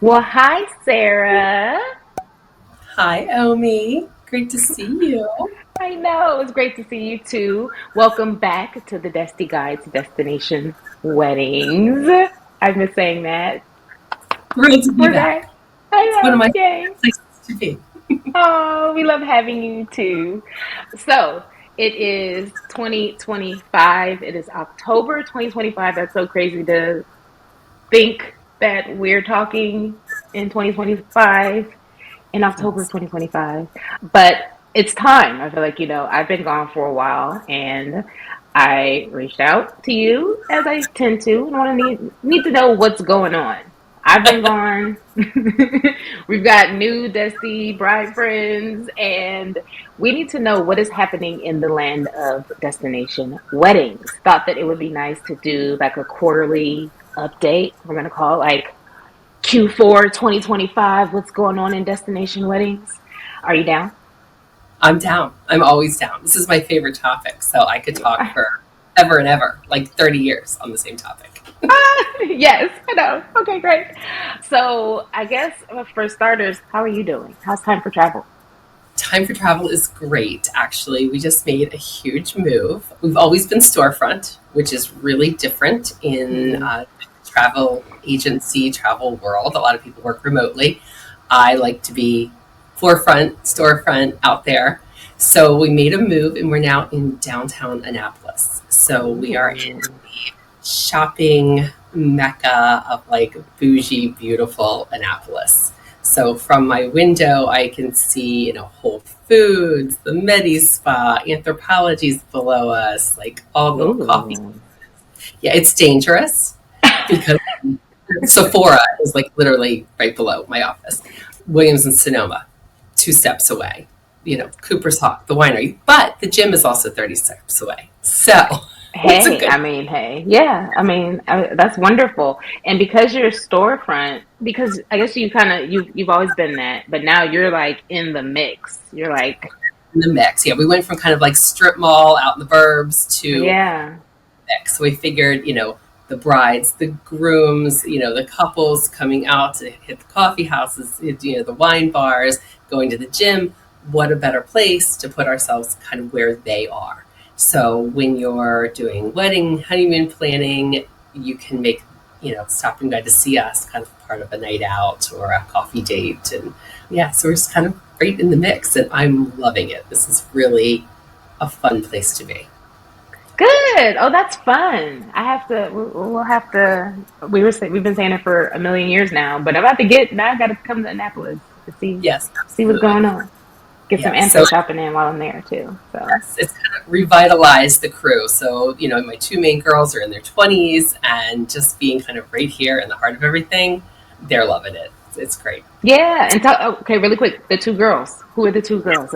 Well, hi, Sarah. Hi, Omi. Great to see you. I know it's great to see you too. Welcome back to the Desti Guide to Destination Weddings. I've been saying that. Thrilled to be We're back. back. I It's one of know. my Yay. favorite places to be. Oh, we love having you too. So it is 2025. It is October 2025. That's so crazy to think that we're talking in 2025. In October of Yes. 2025. But it's time. I feel like, I've been gone for a while and I reached out to you as I tend to and want to need to know what's going on. I've been gone. We've got new Desti bride friends, and we need to know what is happening in the land of destination weddings. Thought that it would be nice to do like a quarterly update. We're going to call it like Q4 2025, what's going on in destination weddings? Are you down? I'm down. I'm always down. This is my favorite topic, so I could talk for ever and ever, like 30 years on the same topic. Yes, I know. Okay, great. So, I guess for starters, how are you doing? How's time for travel? Time for travel is great, actually. We just made a huge move. We've always been storefront, which is really different in Mm. travel agency, travel world. A lot of people work remotely. I like to be forefront, storefront out there. So we made a move and we're now in downtown Annapolis. So we are in Ooh. shopping mecca of like bougie, beautiful Annapolis. So from my window, I can see, Whole Foods, the Medi Spa, Anthropology's below us, like all little coffee. Ooh. Yeah, it's dangerous because Sephora is like literally right below my office. Williams and Sonoma, 2 steps away. Cooper's Hawk, the winery, but the gym is also 30 steps away. So it's a Hey, good. I mean, hey, yeah, that's wonderful. And because you're storefront, because I guess you've always been that, but now you're like in the mix. You're like, In the mix. Yeah, we went from kind of like strip mall out in the burbs to yeah. mix. So we figured, the brides, the grooms, the couples coming out to hit the coffee houses, the wine bars, going to the gym. What a better place to put ourselves kind of where they are. So when you're doing wedding, honeymoon planning, you can make, stopping by to see us kind of part of a night out or a coffee date. And yeah, so we're just kind of right in the mix and I'm loving it. This is really a fun place to be. Good. Oh, that's fun. I have to. We'll have to. We've been saying it for a million years now, but I'm about to get. Now I got to come to Annapolis to Yes, see what's absolutely. going on. Get some Yeah. So anthro shopping in while I'm there too. So yes, it's kind of revitalized the crew. So, my two main girls are in their 20s and just being kind of right here in the heart of everything, they're loving it. It's great. yeah, and tell. Okay, really quick. The two girls. Who are the two girls?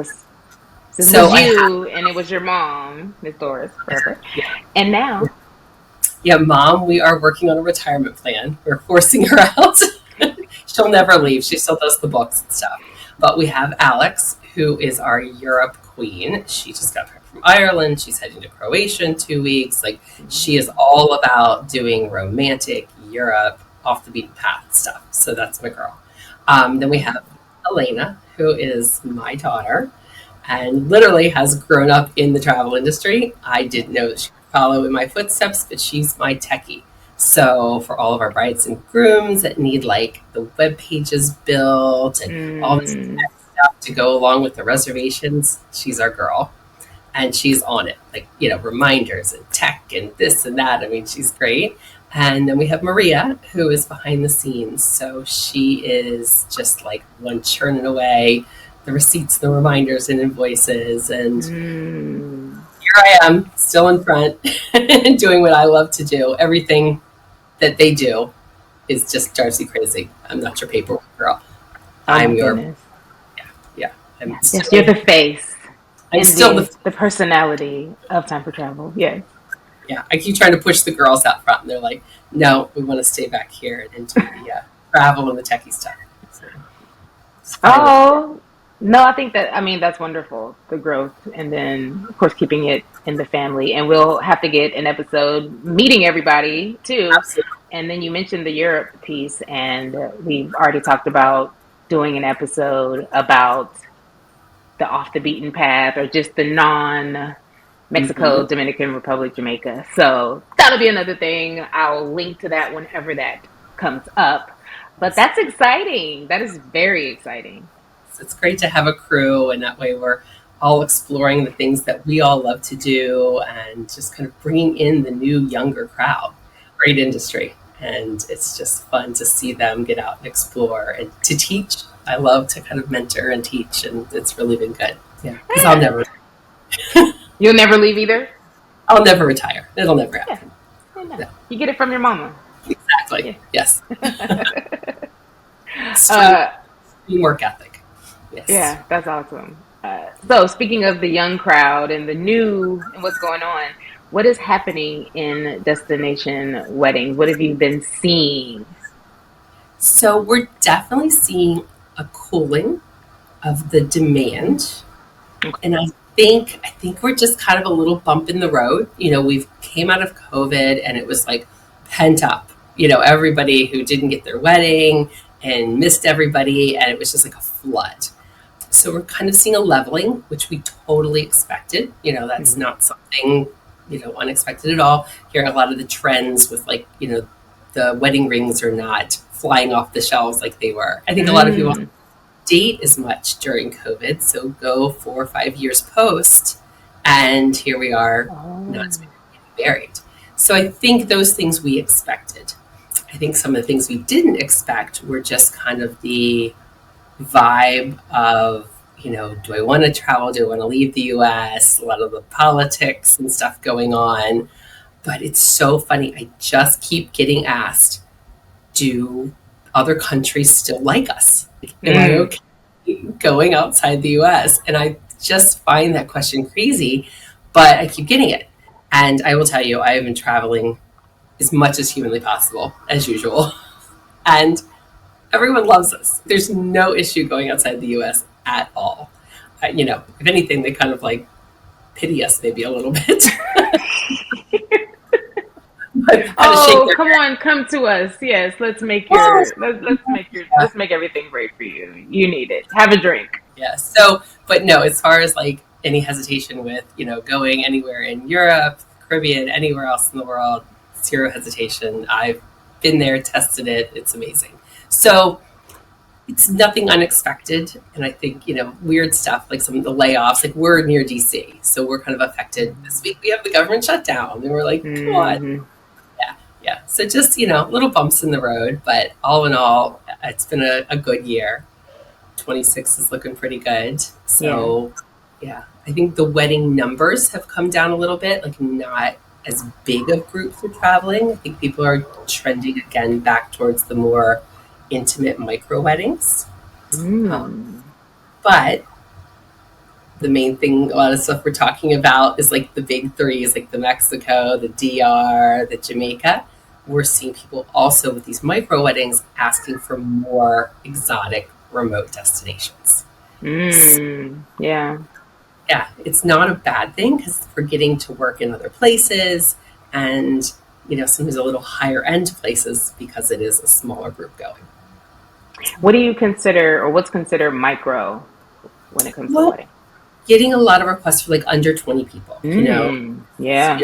This So was I have, you, and it was your mom, Miss Doris, forever, yeah, and now. yeah, mom, we are working on a retirement plan. We're forcing her out. She'll never leave. She still does the books and stuff. But we have Alex, who is our Europe queen. She just got back from Ireland. She's heading to Croatia in 2 weeks. Like, she is all about doing romantic Europe, off the beaten path stuff. So that's my girl. Then we have Elena, who is my daughter and literally has grown up in the travel industry. I didn't know that she would follow in my footsteps, but she's my techie. So for all of our brides and grooms that need like the web pages built and all this Mm, tech stuff to go along with the reservations, she's our girl. And she's on it, like, reminders and tech and this and that. I mean, she's great. And then we have Maria, who is behind the scenes. So she is just like one churning away the receipts, the reminders, and invoices. And mm. here I am, still in front, doing what I love to do. Everything that they do is just drives you crazy. I'm not your paperwork girl. Oh my I'm your, goodness. yeah, yeah. I'm Yes, yes, you're still, the face I'm and still the, the personality of time for travel. Yes. yeah. I keep trying to push the girls out front, and they're like, "No, we want to stay back here and do the travel and the techie stuff." So it's finally, Oh. No, I think that, I mean, that's wonderful, the growth, and then, of course, keeping it in the family. And we'll have to get an episode meeting everybody too. Absolutely. And then you mentioned the Europe piece, and we've already talked about doing an episode about the off the beaten path or just the non Hmm. Mexico, Dominican Republic, Jamaica. So that'll be another thing. I'll link to that whenever that comes up. But that's exciting. That is very exciting. It's great to have a crew, and that way we're all exploring the things that we all love to do and just kind of bringing in the new younger crowd. Great industry. And it's just fun to see them get out and explore and to teach. I love to kind of mentor and teach, and it's really been good. Yeah, because Yeah. You'll never leave either? I'll never retire. It'll never Yeah. happen. I know. Yeah, You get it from your mama. exactly. Yeah. Yes. Extreme, uh, extreme work ethic. Yes. yeah, that's awesome. So, speaking of the young crowd and the new and what's going on, what is happening in destination weddings? What have you been seeing? So we're definitely seeing a cooling of the demand. And I think we're just kind of a little bump in the road. We've came out of COVID and it was like pent up. Everybody who didn't get their wedding and missed everybody, and it was just like a flood. So we're kind of seeing a leveling, which we totally expected. That's Mhm. not something, unexpected at all. Hearing a lot of the trends with like, the wedding rings are not flying off the shelves like they were. I think a lot of people Mm. date as much during COVID. So go 4 or 5 years post, and here we are, not Oh. getting married. So I think those things we expected. I think some of the things we didn't expect were just kind of the vibe of, do I want to travel? Do I want to leave the US? A lot of the politics and stuff going on. But it's so funny. I just keep getting asked, do other countries still like us? Am I Mm. okay going outside the US? And I just find that question crazy, but I keep getting it. And I will tell you, I have been traveling as much as humanly possible, as usual. And everyone loves us. There's no issue going outside the US at all. If anything, they kind of like pity us maybe a little bit, but kind of shake Oh, their come on, come to us. Yes, let's make head. let's make everything great for you. You need it. Have a drink. Yeah. So, but no, as far as like any hesitation with, going anywhere in Europe, Caribbean, anywhere else in the world, zero hesitation. I've been there, tested it. It's amazing. So it's nothing unexpected. And I think, weird stuff like some of the layoffs, like we're near DC. So we're kind of affected this week. We have the government shutdown and we're like, come on. Hmm. Yeah. Yeah. So just, little bumps in the road. But all in all, it's been a good year. 26 is looking pretty good. Yeah. So, yeah, I think the wedding numbers have come down a little bit, like not as big of groups are traveling. I think people are trending again back towards the more intimate micro weddings. Um, Mm. but the main thing, a lot of stuff we're talking about is like the big threes, like the Mexico, the DR, the Jamaica. We're seeing people also with these micro weddings asking for more exotic remote destinations. Mm. Yeah. Yeah, it's not a bad thing because we're getting to work in other places and, sometimes a little higher end places because it is a smaller group going. What do you consider, or what's considered micro when it comes to Well, wedding? getting a lot of requests for like under 20 people, Mm. So, Yeah.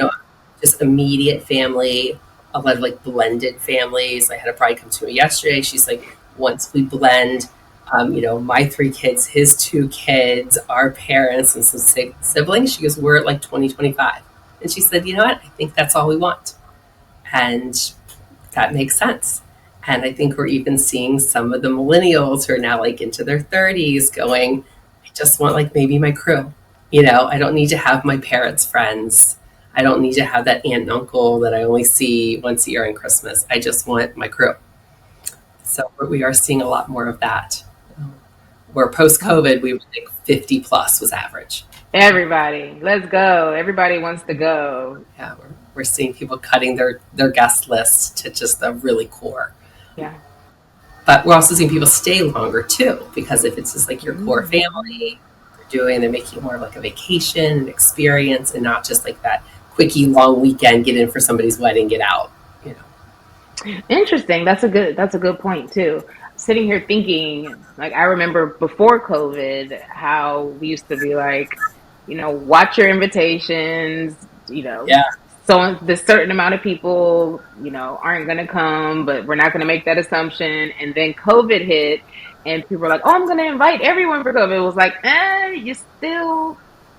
just immediate family, a lot of like blended families. I had a bride come to me yesterday. She's like, once we blend, my 3 kids, his 2 kids, our parents, and some siblings, she goes, we're at like 2025. And she said, you know what? I think that's all we want. And that makes sense. And I think we're even seeing some of the millennials who are now like into their 30s going, I just want like maybe my crew. I don't need to have my parents' friends. I don't need to have that aunt and uncle that I only see once a year on Christmas. I just want my crew. So we are seeing a lot more of that. Where post COVID, we were like 50 plus was average. Everybody, let's go. Everybody wants to go. Yeah, we're seeing people cutting their guest list to just the really core. Yeah. But we're also seeing people stay longer too, because if it's just like your core Mm. family, they're making it more like a vacation, an experience, and not just like that quickie long weekend, get in for somebody's wedding, get out, you know. Interesting. That's a good point too. Sitting here thinking, like I remember before COVID, how we used to be like, watch your invitations, Yeah. so this certain amount of people, aren't gonna come, but we're not gonna make that assumption. And then COVID hit and people were like, oh, I'm gonna invite everyone for COVID. It was like,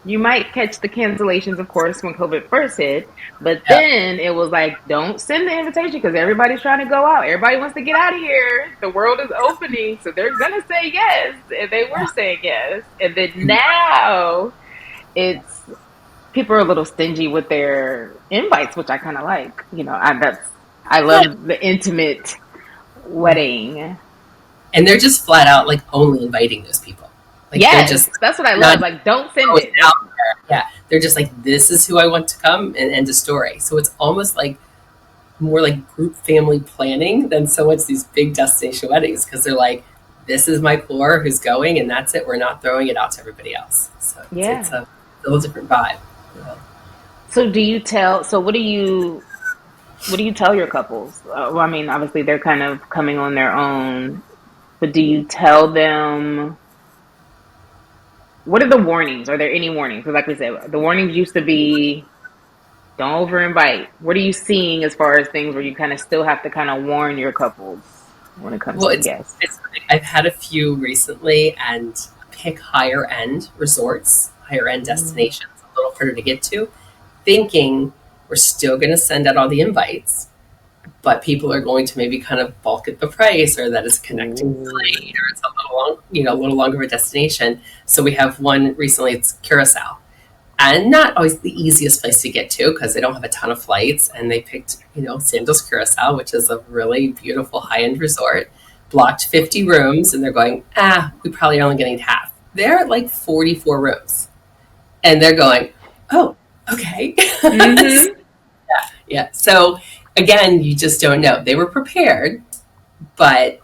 you might catch the cancellations, of course, when COVID first hit. But Yeah. then it was like, don't send the invitation because everybody's trying to go out. Everybody wants to get out of here. The world is opening. So they're going to say yes. And they were saying yes. And then now it's people are a little stingy with their invites, which I kind of like. I Yeah. love the intimate wedding. And they're just flat out like only inviting those people. Like they're Yes, just that's what I not love. Like, don't send going it. out there. Yeah. They're just like, this is who I want to come and end a story. So it's almost like more like group family planning than so much these big destination weddings because they're like, this is my core who's going and that's it. We're not throwing it out to everybody else. So it's Yeah. a little different vibe. Yeah. So do you tell? So what do you tell your couples? Well, I mean, obviously they're kind of coming on their own, but do you tell them what are the warnings? Are there any warnings? Because, like we said, the warnings used to be don't over invite. What are you seeing as far as things where you kind of still have to kind of warn your couples when it comes Well, to guests? it's I've had a few recently and pick higher end resorts, higher end Mm. destinations, a little harder to get to, thinking we're still going to send out all the invites, but people are going to maybe kind of bulk at the price or that it's a connecting Ooh. flight or it's a little long, a little longer of a destination. So we have one recently, it's Curacao. And not always the easiest place to get to because they don't have a ton of flights. And they picked, Sandals Curacao, which is a really beautiful high end resort, blocked 50 rooms. And they're going, we probably are only getting half. They're at like 44 rooms. And they're going, oh, okay. Mm-hmm. Yeah. So again, you just don't know. They were prepared, but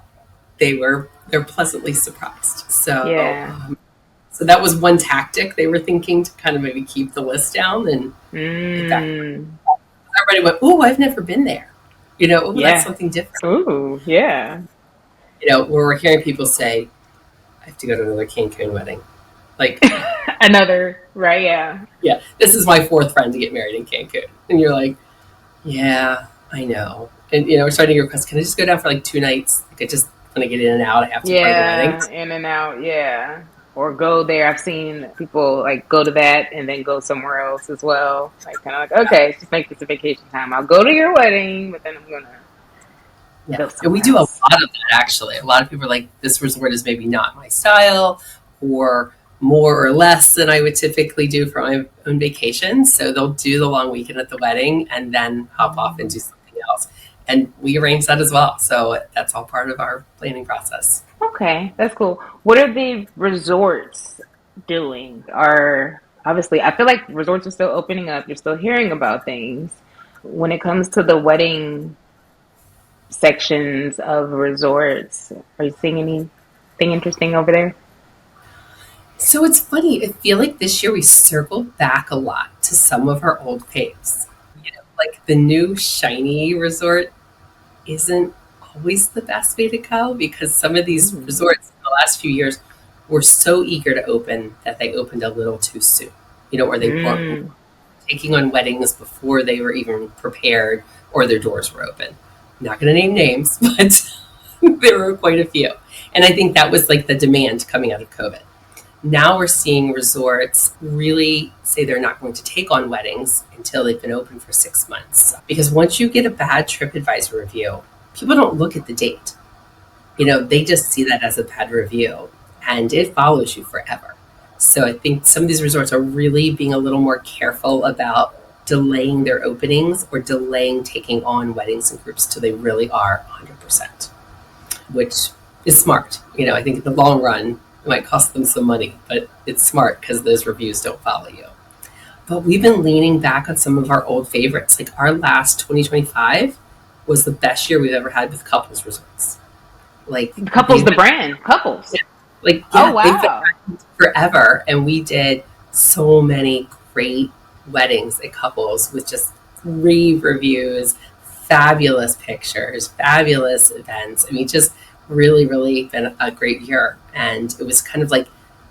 they're pleasantly surprised. Yeah. So that was one tactic they were thinking to kind of maybe keep the list down and get that. Mm. Everybody went, oh, I've never been there. Oh, that's Yeah. something different. Ooh. Yeah. Where we're hearing people say, I have to go to another Cancun wedding. Like, Another. Right. Yeah. yeah, this is my fourth friend to get married in Cancun. And you're like, yeah, I know. And, we're starting to request, can I just go down for like 2 nights? Like, I just want to get in and out. I have to be part of the wedding. Yeah, in and out, yeah. Or go there. I've seen people like go to that and then go somewhere else as well. Like kind of like, okay, just make this a vacation time. I'll go to your wedding, but then I'm gonna Yeah. go And we somewhere do a lot else. of that actually. A lot of people are like, this resort is maybe not my style or more or less than I would typically do for my own vacation. So they'll do the long weekend at the wedding and then hop off and do something else. And we arrange that as well. So that's all part of our planning process. Okay, that's cool. What are the resorts doing? Are obviously, I feel like resorts are still opening up. You're still hearing about things. When it comes to the wedding sections of resorts, are you seeing anything interesting over there? So it's funny. I feel like this year we circled back a lot to some of our old faves. Like the new shiny resort isn't always the best way to go because some of these Ooh. resorts in the last few years were so eager to open that they opened a little too soon. Or they weren't Mm. taking on weddings before they were even prepared or their doors were open. I'm not going to name names, but there were quite a few. And I think that was like the demand coming out of COVID. Now we're seeing resorts really say they're not going to take on weddings until they've been open for 6 months. Because once you get a bad TripAdvisor review, people don't look at the date. They just see that as a bad review and it follows you forever. So I think some of these resorts are really being a little more careful about delaying their openings or delaying taking on weddings and groups till they really are 100%, which is smart. I think in the long run, it might cost them some money, but it's smart because those reviews don't follow you. But we've been leaning back on some of our old favorites. Like our last 2025 was the best year we've ever had with couples resorts. Like Couples, they've the been, brand, couples. like, Oh yeah, they've been wow. friends forever. And we did so many great weddings at couples with just rave reviews, fabulous pictures, fabulous events. I mean, just really, really been a great year. And it was kind of like,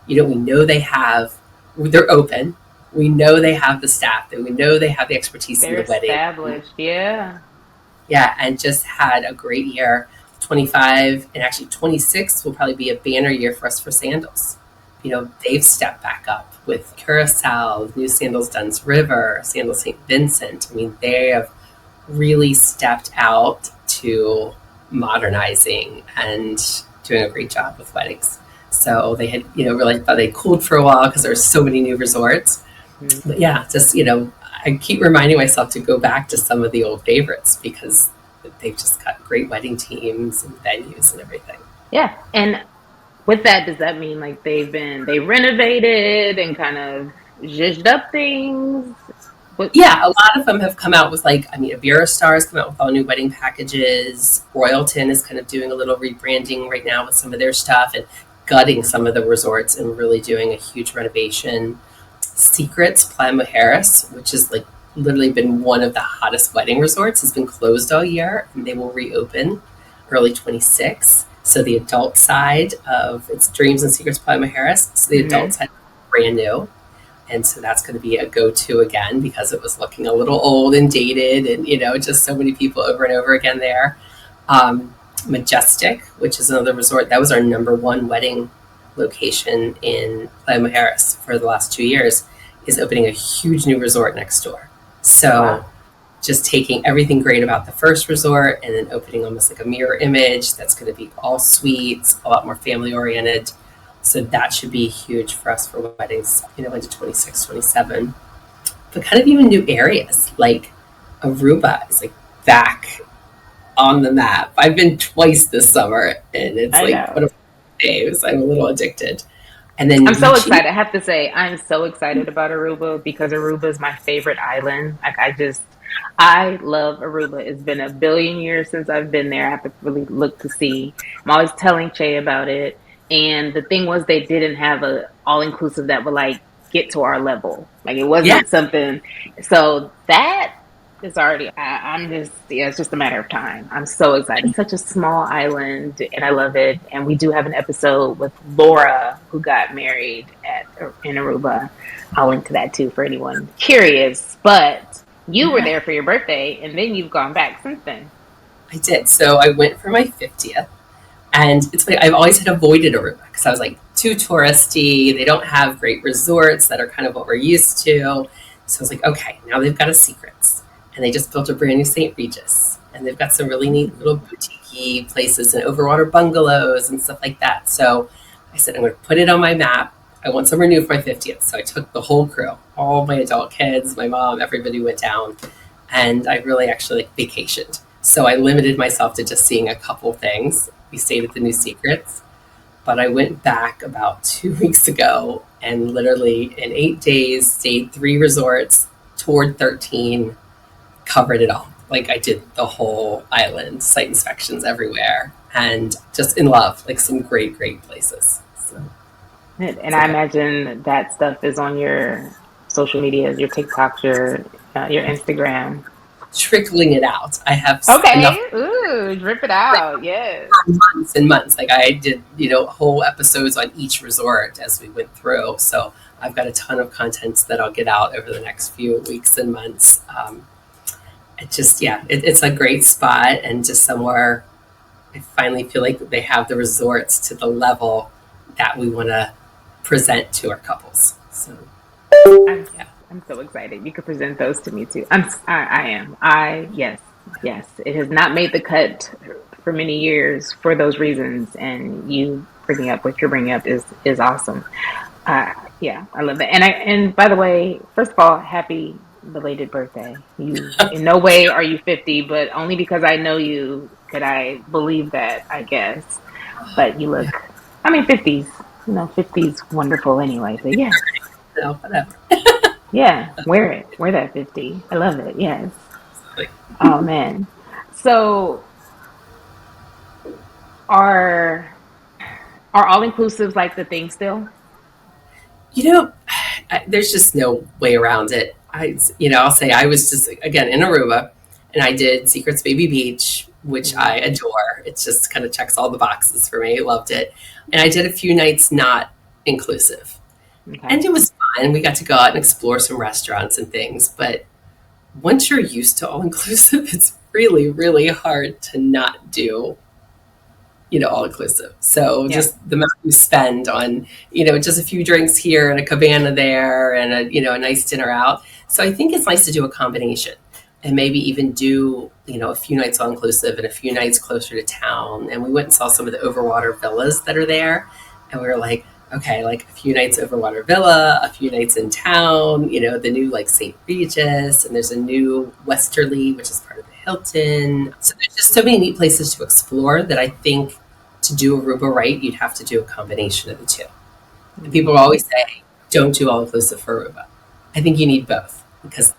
we know they're open. We know they have the staff, that we know they have the expertise in They're the wedding. established. Yeah. Yeah, and just had a great year. 25 and actually 26 will probably be a banner year for us for sandals. They've stepped back up with Curacao, new Sandals Dunn's River, Sandals St. Vincent. I mean, they have really stepped out to modernizing and doing a great job with weddings. So they had, really thought they cooled for a while because there were so many new resorts. But Mhm. yeah, just, I keep reminding myself to go back to some of the old favorites because they've just got great wedding teams and venues and everything. Yeah. And with that, does that mean like they renovated and kind of zhuzhed up things? What? Yeah, a lot of them have come out with Iberostar has come out with all new wedding packages. Royalton is kind of doing a little rebranding right now with some of their stuff and gutting some of the resorts and really doing a huge renovation. Secrets, Playa Harris, which has like literally been one of the hottest wedding resorts, has been closed all year, and they will reopen early 26. So the adult side of its Dreams and Secrets Playa Harris, so the adult Hmm. side is brand new, and so that's going to be a go-to again because it was looking a little old and dated, and just so many people over and over again there. Um, Majestic, which is another resort, that was our number one wedding location in Playa Harris for the last 2 years, is opening a huge new resort next door. So Wow. just taking everything great about the first resort and then opening almost like a mirror image that's going to be all suites, a lot more family oriented. So that should be huge for us for weddings, into 26, 27. But kind of even new areas like Aruba is like back on the map. I've been twice this summer and it's I like one know. of my days. I'm a little addicted. And then I'm so Michi, excited. I have to say, I'm so excited about Aruba because Aruba is my favorite island. I love Aruba. It's been a billion years since I've been there. I have to really look to see. I'm always telling Che about it. And the thing was, they didn't have a all inclusive that would like get to our level. Like it yeah, wasn't something. So that is already. I'm just yeah. It's just a matter of time. I'm so excited. It's such a small island, and I love it. And we do have an episode with Laura who got married at in Aruba. I'll link to that too for anyone curious. But you were yeah, there for your birthday, and then you've gone back since then. I did. So I went for my 50th. And it's funny, I've always had avoided Aruba because I was like, too touristy. They don't have great resorts that are kind of what we're used to. So I was like, okay, now they've got a Secrets. And they just built a brand new St. Regis. And they've got some really neat little boutique places and overwater bungalows and stuff like that. So I said, I'm going to put it on my map. I want somewhere new for my 50th. So I took the whole crew, all my adult kids, my mom, everybody went down. And I really actually like vacationed. So I limited myself to just seeing a couple things. We stayed at the New Secrets, but I went back about 2 weeks ago and literally in 8 days stayed 3 resorts, toured 13, covered it all. Like I did the whole island, site inspections everywhere, and just in love. Like some great, great places. And So I yeah, imagine that stuff is on your social medias, your TikToks, your Instagram. trickling it out. I have enough Okay, ooh, drip it like out. Yes. for months and months. Like I did, whole episodes on each resort as we went through. So I've got a ton of content that I'll get out over the next few weeks and months. It just, yeah, it's a great spot and just somewhere I finally feel like they have the resorts to the level that we want to present to our couples. So I'm yeah, I'm so excited. You could present those to me too. I am. Yes, yes. It has not made the cut for many years for those reasons, and you bringing up what you're bringing up is awesome. Yeah, I love that. And by the way, first of all, happy belated birthday. You in no thank way you. are you 50, but only because I know you could I believe that, I guess. But you Yeah, look, I mean, 50s, 50s wonderful anyway. So yes, no, whatever. yeah, wear it. Wear that 50. I love it. Yes. Like, Oh man. So Are all inclusives like the thing still? You know, there's just no way around it. I'll say I was just again in Aruba, and I did Secrets Baby Beach, which Mm, I adore. It just kind of checks all the boxes for me. Loved it, and I did a few nights not inclusive, okay. and it was fun. We got to go out and explore some restaurants and things, but once you're used to all inclusive, it's really, really hard to not do, all inclusive. So Yeah. just the amount you spend on, just a few drinks here and a cabana there and a nice dinner out. So I think it's nice to do a combination and maybe even do, a few nights all inclusive and a few nights closer to town. And we went and saw some of the overwater villas that are there. And we were like, okay, like a few nights overwater villa, a few nights in town, the new like St. Regis, and there's a new Westerly, which is part of the Hilton. So there's just so many neat places to explore that I think to do Aruba right, you'd have to do a combination of the two. And Mm, people always say, don't do all inclusive for Aruba. I think you need both because,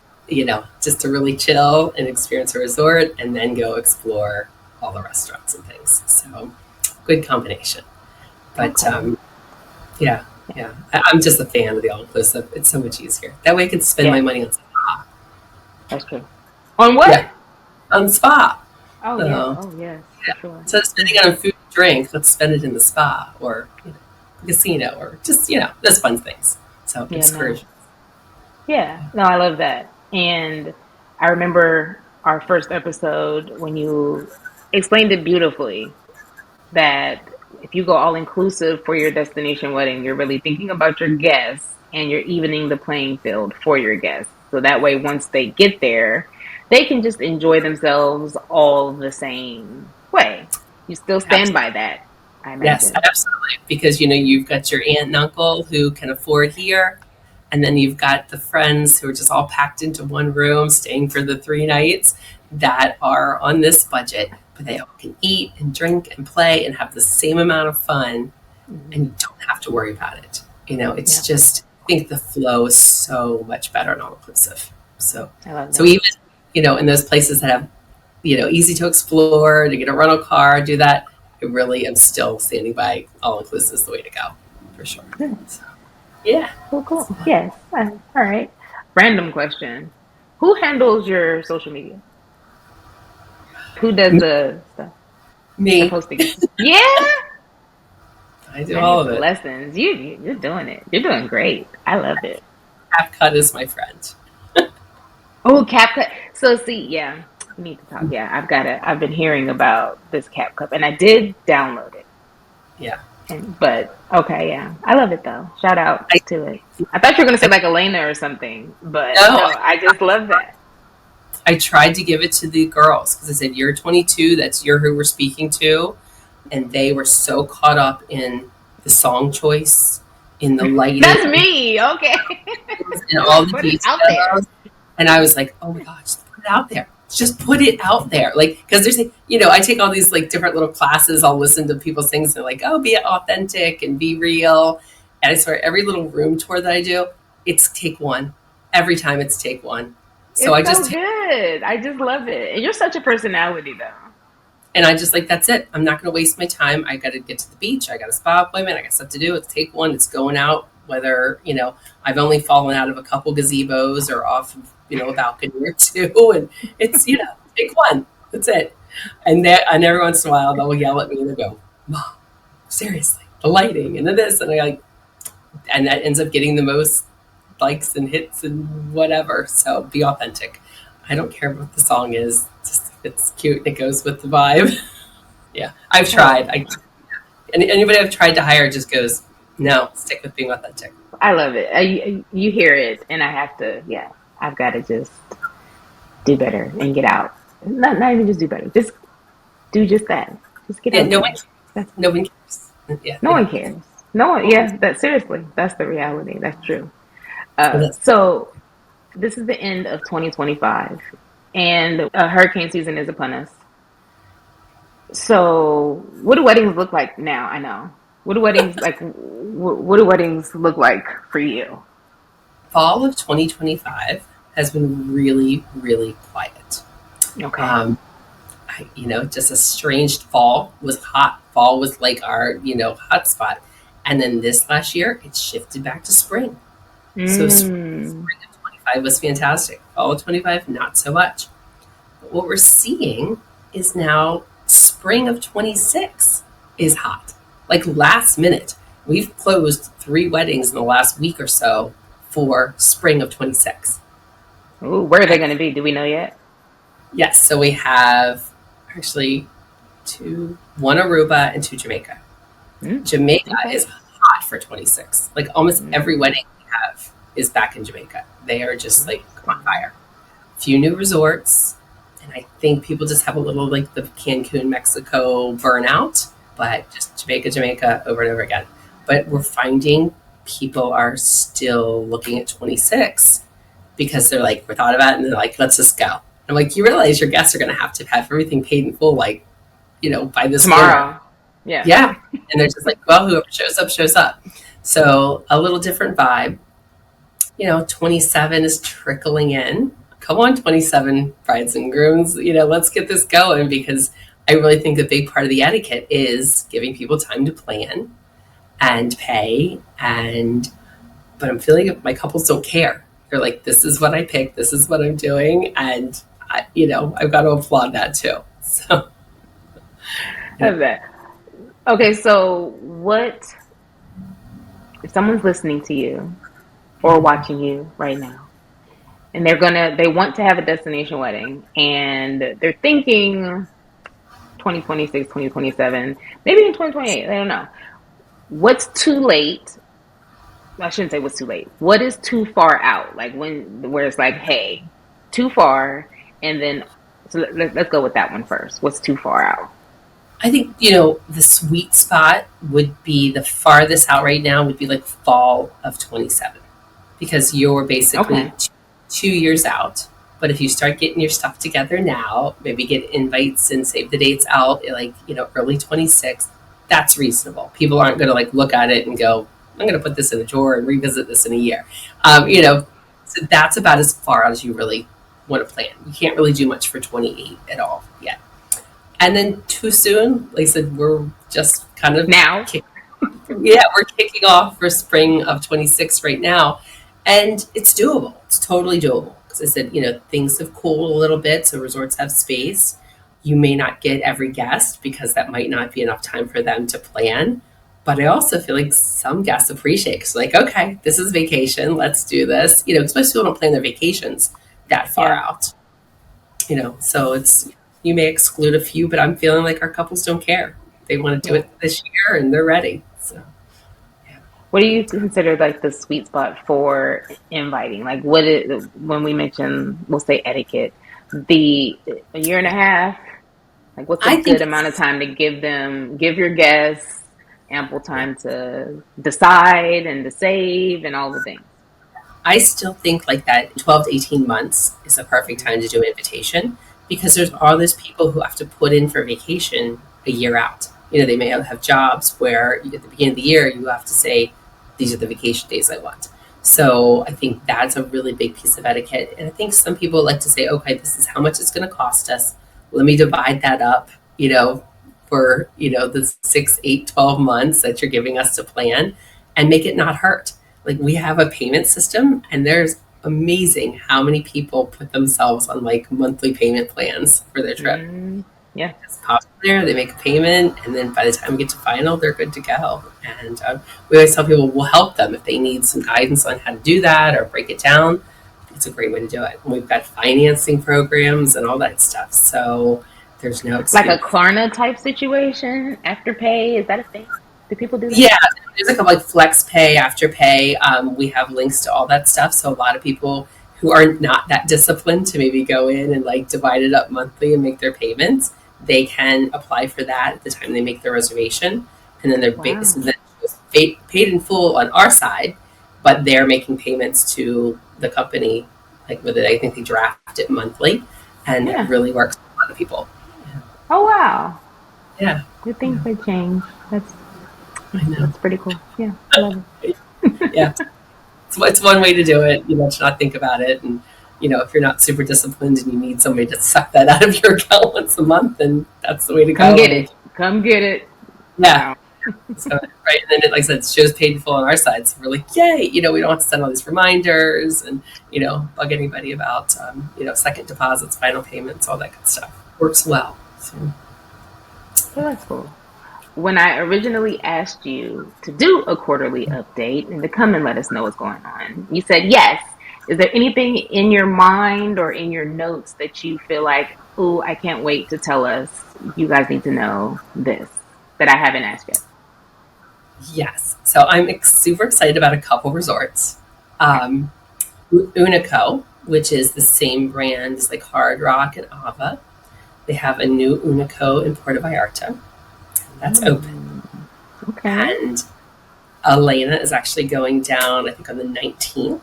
just to really chill and experience a resort and then go explore all the restaurants and things. So good combination. But okay. yeah, Yeah. yeah. I'm just a fan of the all inclusive. It's so much easier. That way I can spend my Yeah, money on spa. that's true. On Yeah, what? on spa. Oh yeah. So Oh yes, for yeah. sure. Instead of spending Yeah. it on food and drink, let's spend it in the spa or the casino or just, those fun things. So Yeah. No. excursion. Yeah. No, I love that. And I remember our first episode when you explained it beautifully that if you go all inclusive for your destination wedding, you're really thinking about your guests and you're evening the playing field for your guests. So that way, once they get there, they can just enjoy themselves all the same way. You still stand by that, I Yes, imagine. absolutely. Because you've got your aunt and uncle who can afford here, and then you've got the friends who are just all packed into one room, staying for the 3 nights that are on this budget, but they all can eat and drink and play and have the same amount of fun, Hmm. and you don't have to worry about it. It's Yeah, just I think the flow is so much better and all inclusive. So, I love so that. even in those places that have easy to explore, to get a rental car, do that. I really am still standing by all inclusive is the way to go, for sure. Good. So, yeah. Cool, cool. Yes. All right. Random question. Who handles your social media? Who does the stuff, the Me, posting? Yeah. I do I all need of some it. lessons. You're doing it. You're doing great. I love it. CapCut is my friend. Oh, CapCut. So see, yeah, we need to talk. Yeah, I've got it. I've been hearing about this CapCut, and I did download it. Yeah. But okay, yeah, I love it though. Shout out I, to it. I thought you were gonna say I like Elena or something, but no, no, I just love that. I tried to give it to the girls because I said, "You're 22. That's you're who we're speaking to," and they were so caught up in the song choice, in the That's lighting, me. Okay, and come all on, the put it out there. details. And I was like, oh my God, just put it out there. Just put it out there. Like, because there's, I take all these like different little classes. I'll listen to people's things. And they're like, oh, be authentic and be real. And I swear, every little room tour that I do, it's take one. Every time it's take one. So It's I so just, good. I just love it. And you're such a personality, though. and I just like, that's it. I'm not going to waste my time. I got to get to the beach. I got a spa appointment. I got stuff to do. It's take one. It's going out. Whether, I've only fallen out of a couple gazebos or off of, a balcony or two. And it's, take one. That's it. And every once in a while they'll yell at me and they'll go, Mom, seriously, the lighting and the this. And I like, and that ends up getting the most likes and hits and whatever. So be authentic. I don't care what the song is. Just if it's cute and it goes with the vibe. Yeah, I've I love tried. it. And anybody I've tried to hire just goes, no, stick with being authentic. I love it. You hear it, and I have to. Yeah, I've got to just do better and get out. Not even just do better. Just do just that. Just get Yeah, out no one there. cares. That's No one cares. Yeah, no they one don't. cares. No one. Yeah, that seriously. That's the reality. That's true. Well, that's, So this is the end of 2025, and hurricane season is upon us. So what do weddings look like now? I know. What do weddings like? What do weddings look like for you? fall of 2025 has been really, really quiet. Okay. Um, just a strange fall was hot. Fall was like our, hot spot. And then this last year, it shifted back to spring. So Mm. spring of 25 was fantastic. Fall of 25, not so much. But what we're seeing is now spring of 26 is hot. Like last minute. We've closed 3 weddings in the last week or so for spring of 26. Ooh, where are they going to be? Do we know yet? Yes, so we have actually one Aruba and two Jamaica. Mm. Jamaica Okay. is hot for 26. Like almost every Mm. wedding we have is back in Jamaica. They are just like on fire. Few new resorts, and I think people just have a little like the Cancun, Mexico burnout, but just Jamaica over and over again. But we're finding people are still looking at 26 because they're like, we thought about it and they're like, let's just go. I'm like, you realize your guests are going to have everything paid in full, like, by this dinner. Tomorrow. Yeah. Yeah. And they're just like, well, whoever shows up, shows up. So a little different vibe. 27 is trickling in. Come on, 27 brides and grooms, let's get this going because I really think a big part of the etiquette is giving people time to plan and pay. But I'm feeling like my couples don't care. They're like, this is what I picked, this is what I'm doing. And, I've got to applaud that too. So, yeah. Love that. Okay, so what if someone's listening to you or watching you right now and they want to have a destination wedding and they're thinking 2026, 2027, maybe in 2028, they don't know. What's too late? I shouldn't say what's too late. What is too far out? Like where it's like, hey, too far, and then so let's go with that one first. What's too far out? I think, the sweet spot would be the farthest out right now would be like fall of 27 because you're basically Okay. 2 years out. But if you start getting your stuff together now, maybe get invites and save the dates out, like, early 26, that's reasonable. People aren't going to like look at it and go, I'm going to put this in a drawer and revisit this in a year. So that's about as far out as you really want to plan. You can't really do much for 28 at all yet. And then too soon, like I said, we're just kind of Now. we're kicking off for spring of 26 right now. And it's doable. It's totally doable. Because I said, things have cooled a little bit. So resorts have space. You may not get every guest because that might not be enough time for them to plan. But I also feel like some guests appreciate it. 'Cause like, okay, this is vacation. Let's do this. Because most people don't plan their vacations that far Yeah. out. So you may exclude a few, but I'm feeling like our couples don't care. They want to do Yeah. it this year and they're ready. So yeah. What do you consider like the sweet spot for inviting? Like what is when we mention we'll say etiquette, the a year and a half, like what's a I think good amount of time to give your guests ample time to decide and to save and all the things. I still think like that 12 to 18 months is a perfect time to do an invitation because there's all those people who have to put in for vacation a year out. They may have jobs where at the beginning of the year you have to say, these are the vacation days I want. So I think that's a really big piece of etiquette. And I think some people like to say, okay, this is how much it's going to cost us. Let me divide that up, for, the 6, 8, 12 months that you're giving us to plan and make it not hurt. Like we have a payment system and there's amazing how many people put themselves on like monthly payment plans for their trip. Mm, yeah. Just pop there, they make a payment, and then by the time we get to final, they're good to go. And we always tell people we'll help them if they need some guidance on how to do that or break it down. It's a great way to do it. And we've got financing programs and all that stuff. So there's no Like a excuse. Klarna type situation, afterpay, is that a thing? Do people do that? Yeah, there's a couple like flex pay, after pay. We have links to all that stuff. So a lot of people who are not that disciplined to maybe go in and like divide it up monthly and make their payments, they can apply for that at the time they make their reservation. And then Wow. so then it's paid in full on our side, but they're making payments to the company, like with it. I think they draft it monthly, and it Yeah. really works for a lot of people. Oh wow. Yeah, Good things they change. That's I know. that's pretty cool. Yeah, I love it. Yeah, it's one way to do it. To not think about it, and if you're not super disciplined and you need somebody to suck that out of your account once a month, then that's the way to Come go. get it. Come get it. Yeah. Wow. So, right. And then, like I said, it shows paid in full on our side. So we're like, yay, we don't have to send all these reminders and, bug anybody about, second deposits, final payments, all that good stuff. Works well. So, So that's cool. When I originally asked you to do a quarterly update and to come and let us know what's going on, you said yes. Is there anything in your mind or in your notes that you feel like, oh, I can't wait to tell us? You guys need to know this that I haven't asked yet. yes. So I'm super excited about a couple resorts. Okay. Um, Unico, which is the same brand as like Hard Rock and Ava. They have a new Unico in Puerto Vallarta. That's open. Mm, okay. And Elena is actually going down, I think, on the 19th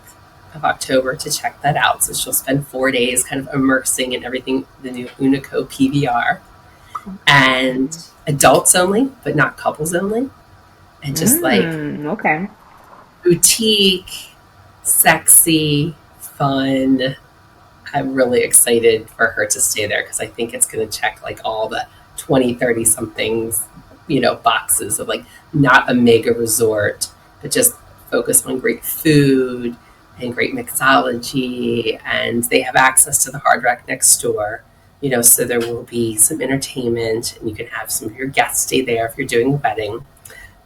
of October to check that out. So she'll spend 4 days kind of immersing in everything, the new Unico PVR. And adults only, but not couples only. And just like Okay. boutique, sexy, fun. I'm really excited for her to stay there because I think it's going to check like all the 20, 30 somethings, boxes of like not a mega resort, but just focus on great food and great mixology. And they have access to the Hard Rock next door, so there will be some entertainment and you can have some of your guests stay there if you're doing a wedding.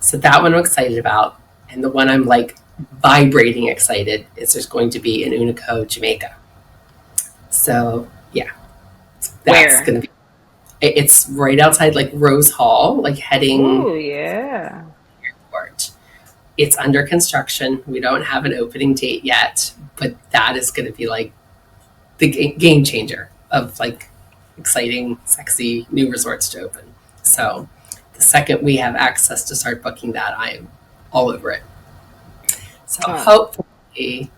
So that one I'm excited about. And the one I'm like vibrating excited is there's going to be in Unico, Jamaica. So yeah, that's Where? going to be, it's right outside like Rose Hall, like heading Oh, yeah. airport. It's under construction. We don't have an opening date yet, but that is going to be like the game changer of like exciting, sexy new resorts to open. So the second we have access to start booking that, I am all over it. So Oh, hopefully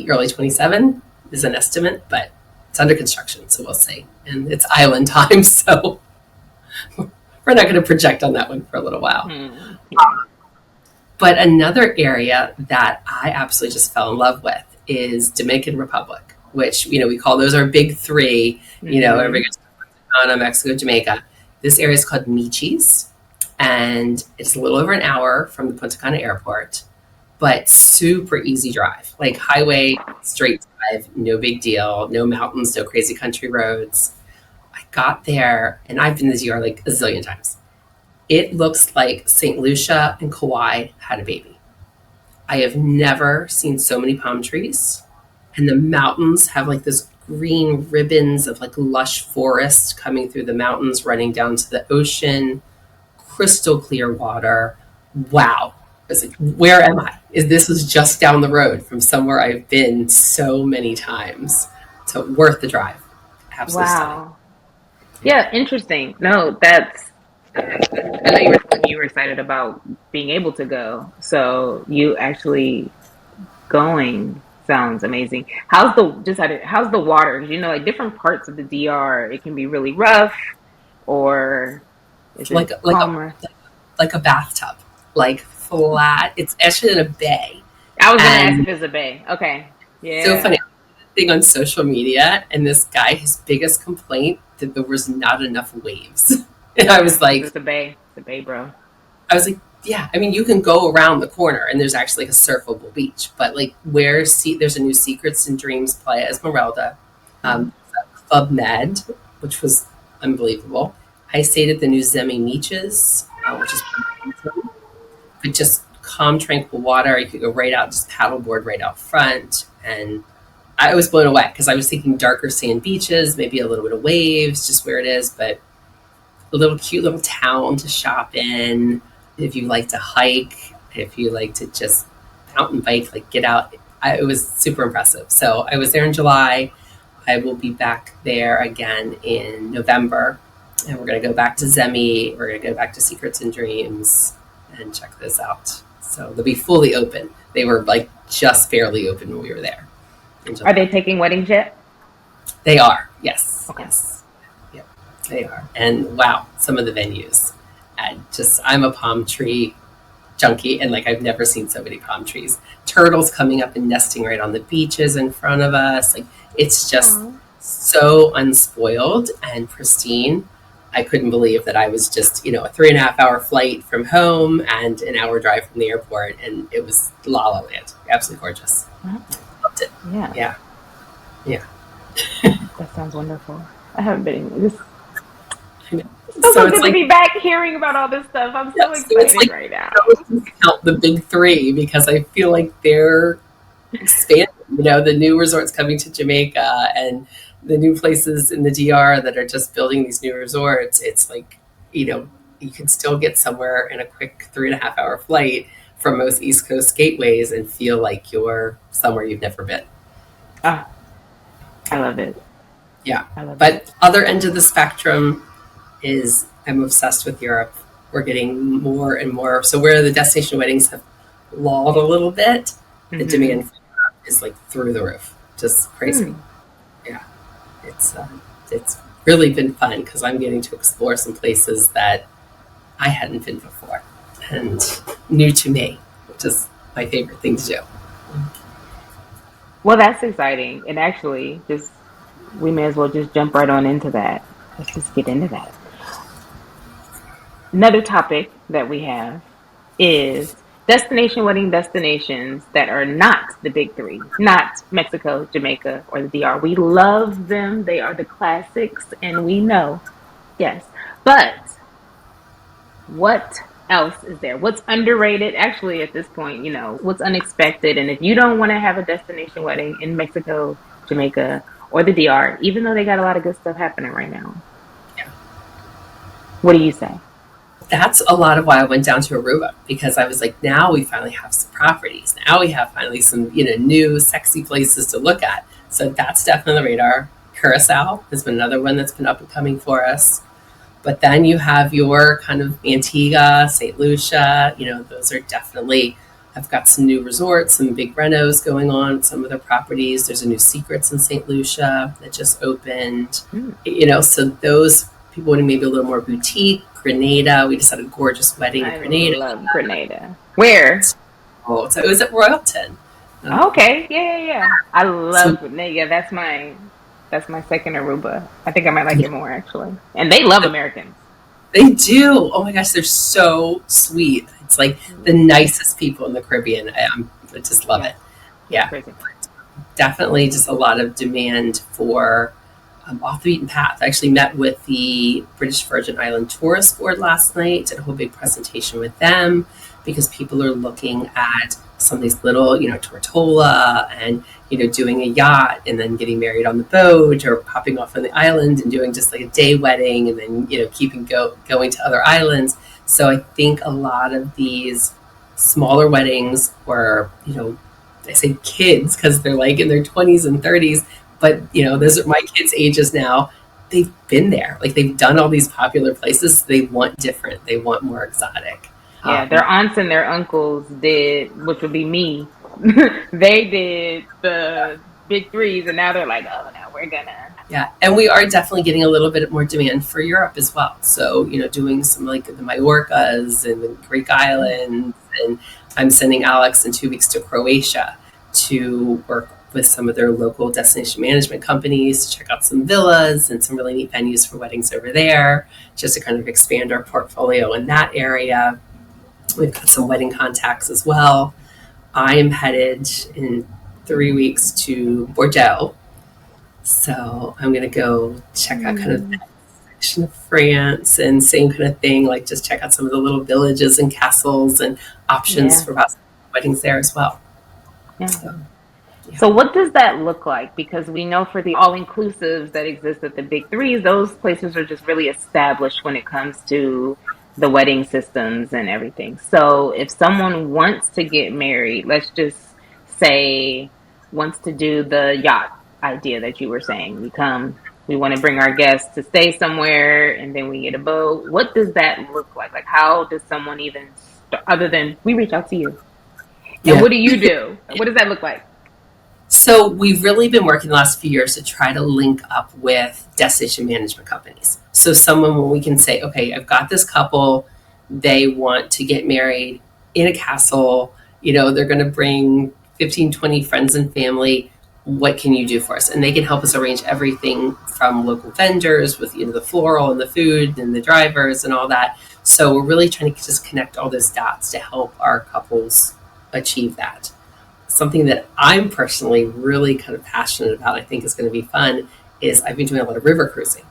early 27 is an estimate, but it's under construction, so we'll see. And it's island time, so we're not going to project on that one for a little while. yeah. But another area that I absolutely just fell in love with is Dominican Republic, which, we call those our big three, Mm-hmm. everybody goes to Ghana, Mexico, Jamaica. This area is called Michis, and it's a little over an hour from the Punta Cana airport, but super easy drive, like highway, straight drive, no big deal, no mountains, no crazy country roads. I got there, and I've been to DR like a zillion times. It looks like St. Lucia and Kauai had a baby. I have never seen so many palm trees, and the mountains have like this green ribbons of like lush forest coming through the mountains, running down to the ocean, crystal clear water. Wow. I was like, where am I? This was just down the road from somewhere I've been so many times. So worth the drive. Absolutely stunning. Wow. Yeah, interesting. No, that's I know you were excited about being able to go. So you actually going sounds amazing. How's the water? Like different parts of the DR, it can be really rough, or is it Like like a calmer? like a bathtub, like flat. It's actually in a bay, I was gonna ask and if it's a bay. Okay. so Yeah. funny thing on social media. And this guy, his biggest complaint that there was not enough waves, and I was Yeah, because like, it's a bay. It's a bay, bro. yeah. I mean, you can go around the corner, and there's actually like a surfable beach. But like there's a new Secrets and Dreams Playa Esmeralda, Mm. um, Club Med, which was unbelievable. I stayed at the new Zemi Beaches, which is but just calm, tranquil water. You could go right out, just paddleboard right out front. And I was blown away because I was thinking darker sand beaches, maybe a little bit of waves, just where it is, but a little cute little town to shop in. If you like to hike, if you like to just mountain bike, like get out. It was super impressive. So I was there in July. I will be back there again in November. And we're going to go back to Zemi. We're going to go back to Secrets and Dreams and check this out. So they'll be fully open. They were like just barely open when we were there in Are July. they taking weddings yet? They are, yes, Okay. yes, yep, they are. And wow, some of the venues. And just, I'm a palm tree junkie, and like I've never seen so many palm trees. Turtles coming up and nesting right on the beaches in front of us. Like It's just Aw. so unspoiled and pristine. I couldn't believe that I was just, a 3.5 hour flight from home and an hour drive from the airport, and it was La La Land. Absolutely gorgeous. Loved it. Yeah, Yeah, yeah. that sounds wonderful. I haven't been. This I know. feels So so it's good to like, be back hearing about all this stuff. I'm yeah, so so it's excited like right now. I always count the big three because I feel like they're expanding. The new resorts coming to Jamaica and the new places in the DR that are just building these new resorts. It's like, you know, you can still get somewhere in a quick 3.5 hour flight from most East Coast gateways and feel like you're somewhere you've never been. Ah, I love it. Yeah. I love it. But other end of the spectrum is I'm obsessed with Europe. We're getting more and more. So where the destination weddings have lulled a little bit, the Mm-hmm. demand for Europe is like through the roof, just crazy. Mm. Yeah, it's it's really been fun because I'm getting to explore some places that I hadn't been before and new to me, which is my favorite thing to do. Well, that's exciting. And actually, just we may as well just jump right on into that. Let's just get into that. Another topic that we have is destination wedding destinations that are not the big three, not Mexico, Jamaica, or the DR. We love them. They are the classics, and we know, yes. But what else is there? What's underrated? Actually, at this point, what's unexpected. And if you don't want to have a destination wedding in Mexico, Jamaica, or the DR, even though they got a lot of good stuff happening right now, Yeah. what do you say? That's a lot of why I went down to Aruba because I was like, now we finally have some properties. Now we have finally some, new sexy places to look at. So that's definitely on the radar. Curacao has been another one that's been up and coming for us. But then you have your kind of Antigua, St. Lucia, those are definitely have got some new resorts, some big renos going on, some of their properties. There's a new Secrets in St. Lucia that just opened. Hmm. So those people wanting maybe a little more boutique. Grenada, we just had a gorgeous wedding in I Grenada. love Grenada. Where? Oh, so it was at Royalton. Um, Okay, yeah, yeah, yeah. I so love Grenada. Yeah, that's my second Aruba. I think I might like it more actually. And they love Americans. they do. Oh my gosh, they're so sweet. It's like the nicest people in the Caribbean. I just love Yeah, it. it's Yeah. crazy. Definitely just a lot of demand for off the beaten path. I actually met with the British Virgin Island Tourist Board last night, did a whole big presentation with them because people are looking at some of these little, Tortola and, doing a yacht and then getting married on the boat or popping off on the island and doing just like a day wedding and then, keeping going to other islands. So I think a lot of these smaller weddings or, I say kids because they're like in their 20s and 30s, but those are my kids' ages now. They've been there, like they've done all these popular places. So they want different, they want more exotic. Yeah, their Um, aunts and their uncles did, which would be me. They did the big threes, and now they're like, oh, now we're gonna. yeah, and we are definitely getting a little bit more demand for Europe as well. So doing some like the Majorcas and the Greek islands, and I'm sending Alex in 2 weeks to Croatia to work with some of their local destination management companies to check out some villas and some really neat venues for weddings over there, just to kind of expand our portfolio in that area. We've got some wedding contacts as well. I am headed in 3 weeks to Bordeaux. So I'm going to go check out kind of Mm, that section of France and same kind of thing, like just check out some of the little villages and castles and options yeah, for weddings there as well. yeah. So, yeah. So what does that look like? Because we know for the all-inclusives that exist at the big threes, those places are just really established when it comes to the wedding systems and everything. So if someone wants to get married, let's just say wants to do the yacht idea that you were saying. We want to bring our guests to stay somewhere and then we get a boat. What does that look like? Like how does someone even start, other than we reach out to you? And Yeah. what do you do? What does that look like? So we've really been working the last few years to try to link up with destination management companies. So someone when we can say, okay, I've got this couple, they want to get married in a castle, they're going to bring 15, 20 friends and family. what can you do for us? And they can help us arrange everything from local vendors with the floral and the food and the drivers and all that. So we're really trying to just connect all those dots to help our couples achieve that. Something that I'm personally really kind of passionate about, I think is going to be fun, is I've been doing a lot of river cruising.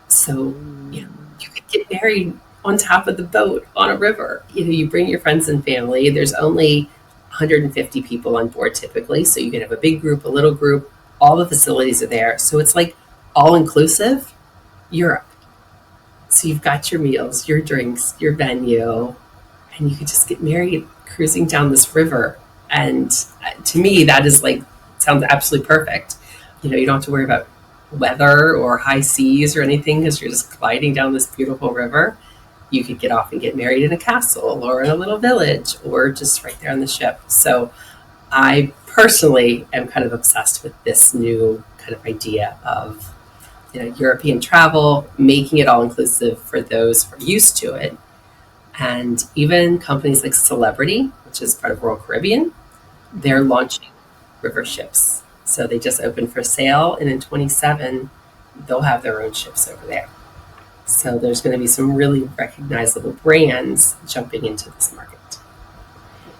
So, you could get married on top of the boat on a river. You bring your friends and family. There's only 150 people on board typically, so you can have a big group, a little group. All the facilities are there, so it's like all inclusive Europe. So you've got your meals, your drinks, your venue, and you could just get married cruising down this river. And to me, that is like sounds absolutely perfect. You don't have to worry about weather or high seas or anything because you're just gliding down this beautiful river. You could get off and get married in a castle or in a little village or just right there on the ship. So I personally am kind of obsessed with this new kind of idea of European travel, making it all inclusive for those who are used to it. And even companies like Celebrity, which is part of Royal Caribbean, they're launching river ships. So they just opened for sale, and in 27, they'll have their own ships over there. So there's going to be some really recognizable brands jumping into this market.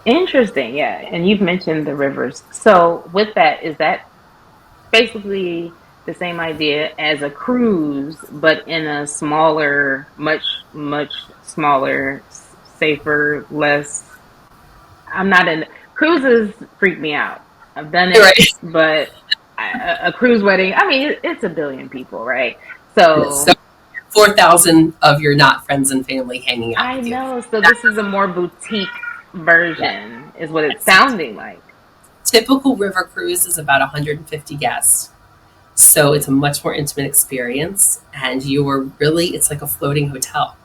Interesting, yeah. And you've mentioned the rivers. So with that, is that basically the same idea as a cruise, but in a smaller, much smaller, safer, less. I'm not in cruises. Freak me out. I've done it, Right. but a cruise wedding. I mean, it's a billion people, right? Yes. So So 4,000 of your not friends and family hanging out I with you. know. So this is a more boutique Yeah. version, is what it's Yes. sounding like. Typical river cruise is about 150 guests. So it's a much more intimate experience. And it's like a floating hotel.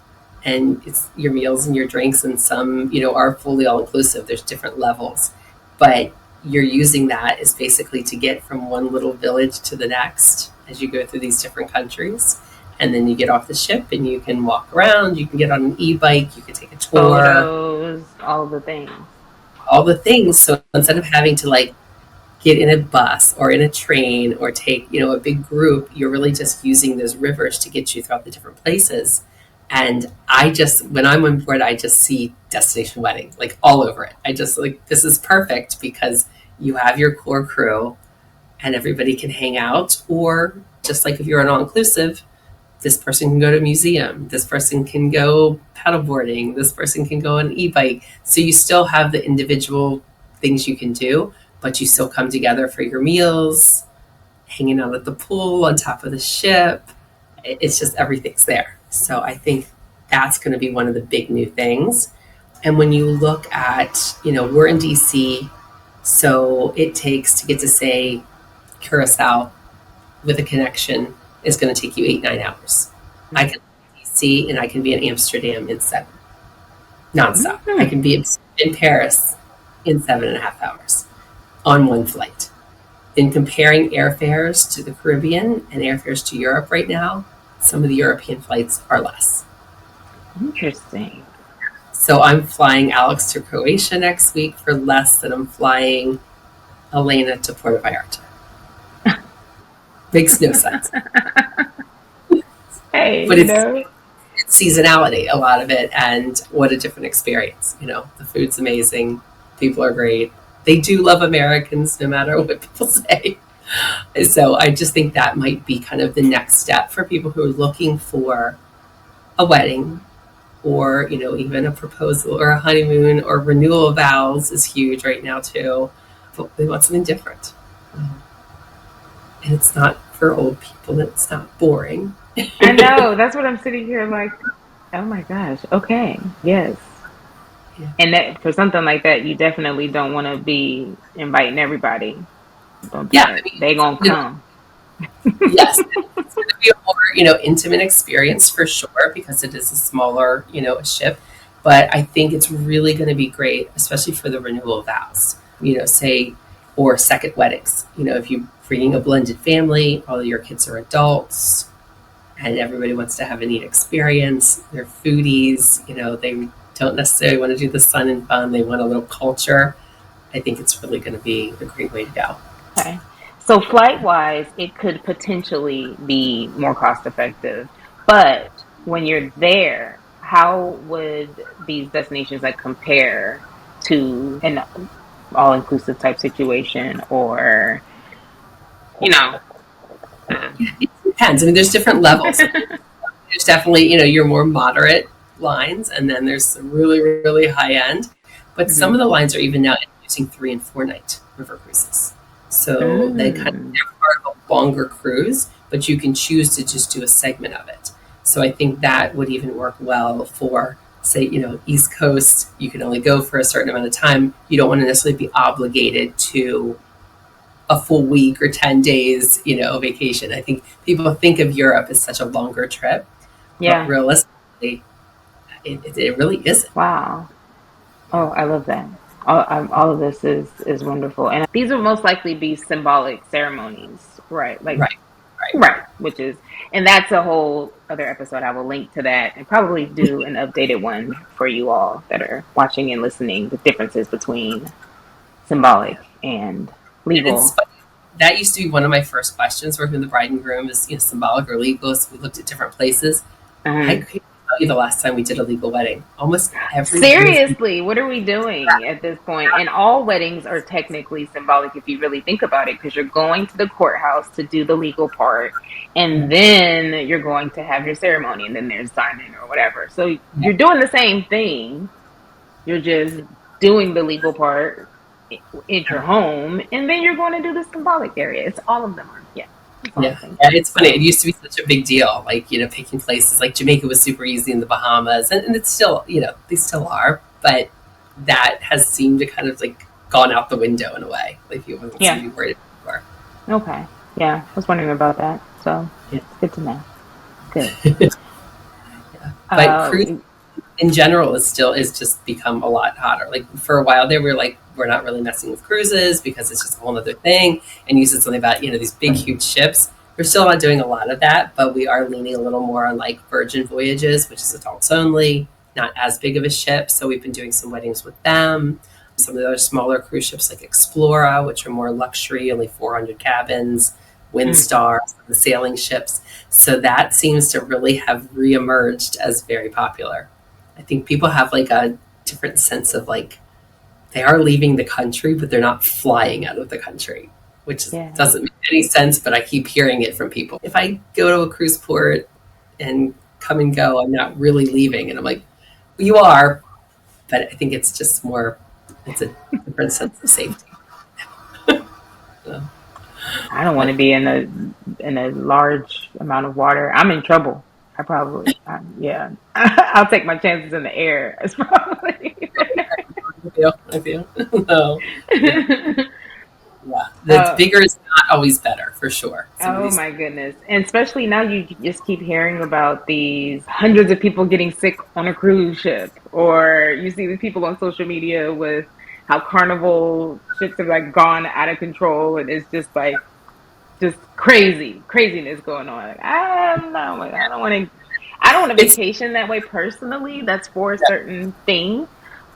And it's your meals and your drinks, and some, are fully all inclusive. There's different levels. But you're using that as basically to get from one little village to the next as you go through these different countries. And then you get off the ship and you can walk around, you can get on an e-bike, you can take a tour, Photos, all the things. all the things. So instead of having to like get in a bus or in a train or take, a big group, you're really just using those rivers to get you throughout the different places. And when I'm on board, I just see destination wedding, like all over it. I just like, this is perfect because you have your core crew and everybody can hang out. Or just like if you're an all inclusive, this person can go to a museum, this person can go paddleboarding, this person can go on an e-bike. So you still have the individual things you can do, but you still come together for your meals, hanging out at the pool on top of the ship. It's just everything's there. So I think that's going to be one of the big new things. And when you look at, we're in DC, so it takes to get to, say, Curacao with a connection is going to take you 8-9 hours. I can be in DC and I can be in Amsterdam in 7, nonstop. I Mhm. can be in Paris in 7.5 hours on one flight. In comparing airfares to the Caribbean and airfares to Europe right now, some of the European flights are less. Interesting. So I'm flying Alex to Croatia next week for less than I'm flying Elena to Puerto Vallarta. Makes no sense. Hey, But it's seasonality, a lot of it, and what a different experience. The food's amazing, people are great. They do love Americans, no matter what people say. So I just think that might be kind of the next step for people who are looking for a wedding or, even a proposal or a honeymoon or renewal of vows is huge right now too. But they want something different. And it's not for old people, and it's not boring. I know. That's what I'm sitting here like, oh my gosh. Okay. Yes. Yeah. And that for something like that, you definitely don't want to be inviting everybody. Don't do Yeah, I that. mean, They gonna come. yes, it's going to be a more, intimate experience for sure because it is a smaller, ship. But I think it's really going to be great, especially for the renewal vows, say, or second weddings. If you're bringing a blended family, all of your kids are adults, and everybody wants to have a neat experience. They're foodies, they don't necessarily want to do the fun and fun. They want a little culture. I think it's really going to be a great way to go. Okay. So flight wise, it could potentially be more cost effective. But when you're there, how would these destinations like compare to an all inclusive type situation or you know It depends. I mean, there's different levels. There's definitely, your more moderate lines, and then there's some really, really high end. But some Mhm. of the lines are even now introducing 3 and 4 night river cruises. So they Mm. they're part of a longer cruise, but you can choose to just do a segment of it. So I think that would even work well for, say, East Coast. You can only go for a certain amount of time. You don't want to necessarily be obligated to a full week or 10 days, vacation. I think people think of Europe as such a longer trip, but Yeah. realistically, it really isn't. Wow. Yeah. Oh, I love that. All of this is wonderful, and these will most likely be symbolic ceremonies, right? Like, Right. Right. right, which is, and that's a whole other episode. I will link to that and probably do an updated one for you all that are watching and listening. The differences between symbolic Yeah. and And it's legal. funny. That used to be one of my first questions working with the bride and groom is, symbolic or legal. So we looked at different places. I Um, couldn't tell you the last time we did a legal wedding. Almost every one of them. Seriously, what are we doing at this point? And all weddings are technically symbolic if you really think about it, because you're going to the courthouse to do the legal part, and then you're going to have your ceremony, and then there's signing or whatever. So Yeah. you're doing the same thing. You're just doing the legal part at your home, and then you're going to do the symbolic area. It's all of them are, yeah, it's all Yeah, the same yeah, thing. it's funny. It used to be such a big deal, like picking places. Like Jamaica was super easy in the Bahamas, and it's still, they still are, but that has seemed to kind of like gone out the window in a way. Like people don't seem Yeah. to be worried anymore. Okay. Yeah. I was wondering about that. So Yeah. it's good to know. Good. Yeah. But cruise Uh, in general is just become a lot hotter. Like for a while there, we were like, we're not really messing with cruises because it's just a whole other thing. And you said something about these big huge ships. We're still not doing a lot of that, but we are leaning a little more on like Virgin Voyages, which is adults only, not as big of a ship. So we've been doing some weddings with them. Some of the other smaller cruise ships like Explora, which are more luxury, only 400 cabins, mm, Windstar, the sailing ships. So that seems to really have reemerged as very popular. I think people have like a different sense of like they are leaving the country, but they're not flying out of the country, which yeah. doesn't make any sense. But I keep hearing it from people. If I go to a cruise port and come and go, I'm not really leaving. And I'm like, well, you are, but I think it's just more, it's a different sense of safety. So, I don't want but to be in a large amount of water. I'm in trouble. I probably, yeah. I'll take my chances in the air. It's probably. I feel. No, yeah, yeah. The uh, bigger is not always better for sure. Some of oh these, my goodness. And especially now you just keep hearing about these hundreds of people getting sick on a cruise ship, or you see the people on social media with how carnival ships have like gone out of control, and it's just like just craziness going on. Like, I don't know. Like, I don't want to. I don't want to it's vacation that way personally. That's for a certain thing,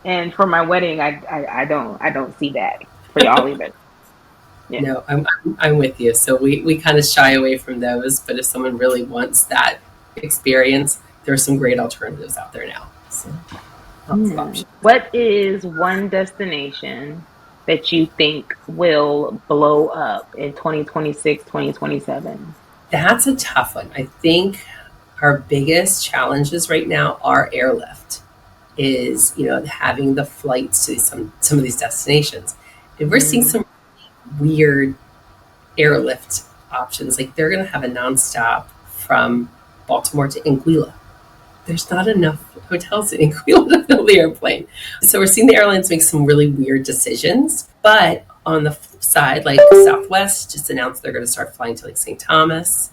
and for my wedding, I don't see that for y'all either. Yeah, no, I'm with you. So we kind of shy away from those, but if someone really wants that experience, there are some great alternatives out there now. So lots of Hmm. options. What is one destination that you think will blow up in 2026, 2027? That's a tough one. I think our biggest challenges right now are airlift. Is having the flights to some of these destinations, and we're seeing Mm, some weird airlift options. Like they're going to have a nonstop from Baltimore to Anguilla. There's not enough hotels in Anguilla to fill the airplane. So we're seeing the airlines make some really weird decisions. But on the flip side, like Southwest just announced they're going to start flying to like St. Thomas,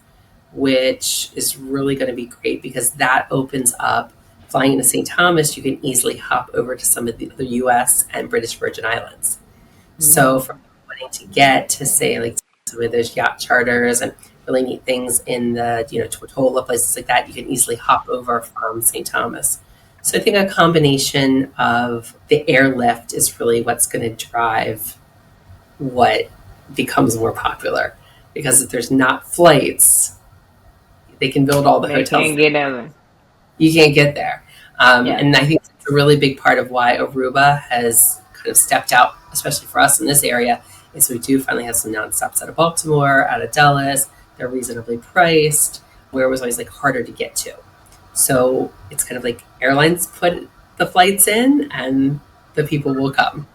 which is really going to be great because that opens up flying into St. Thomas. You can easily hop over to some of the US and British Virgin Islands. So mm, from wanting to get to say like some of those yacht charters and really neat things in the Tortola places like that, you can easily hop over from St. Thomas. So I think a combination of the airlift is really what's going to drive what becomes more popular because if there's not flights, they can build all the They hotels. can't get over. You can't get there. Yeah. And I think it's a really big part of why Aruba has kind of stepped out, especially for us in this area, is we do finally have some nonstops out of Baltimore, out of Dallas. They're reasonably priced, where it was always like harder to get to. So it's kind of like airlines put the flights in and the people will come.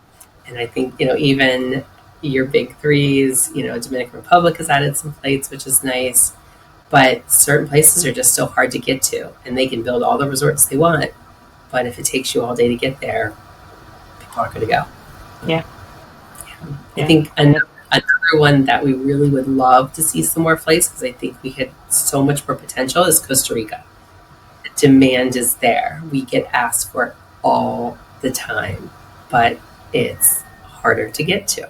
And I think, even your big threes, Dominican Republic has added some flights, which is nice. But certain places are just so hard to get to, and they can build all the resorts they want. But if it takes you all day to get there, people aren't going to go. Yeah. I Yeah. think another one that we really would love to see some more flights because I think we had so much more potential is Costa Rica. The demand is there. We get asked for it all the time, but it's harder to get to.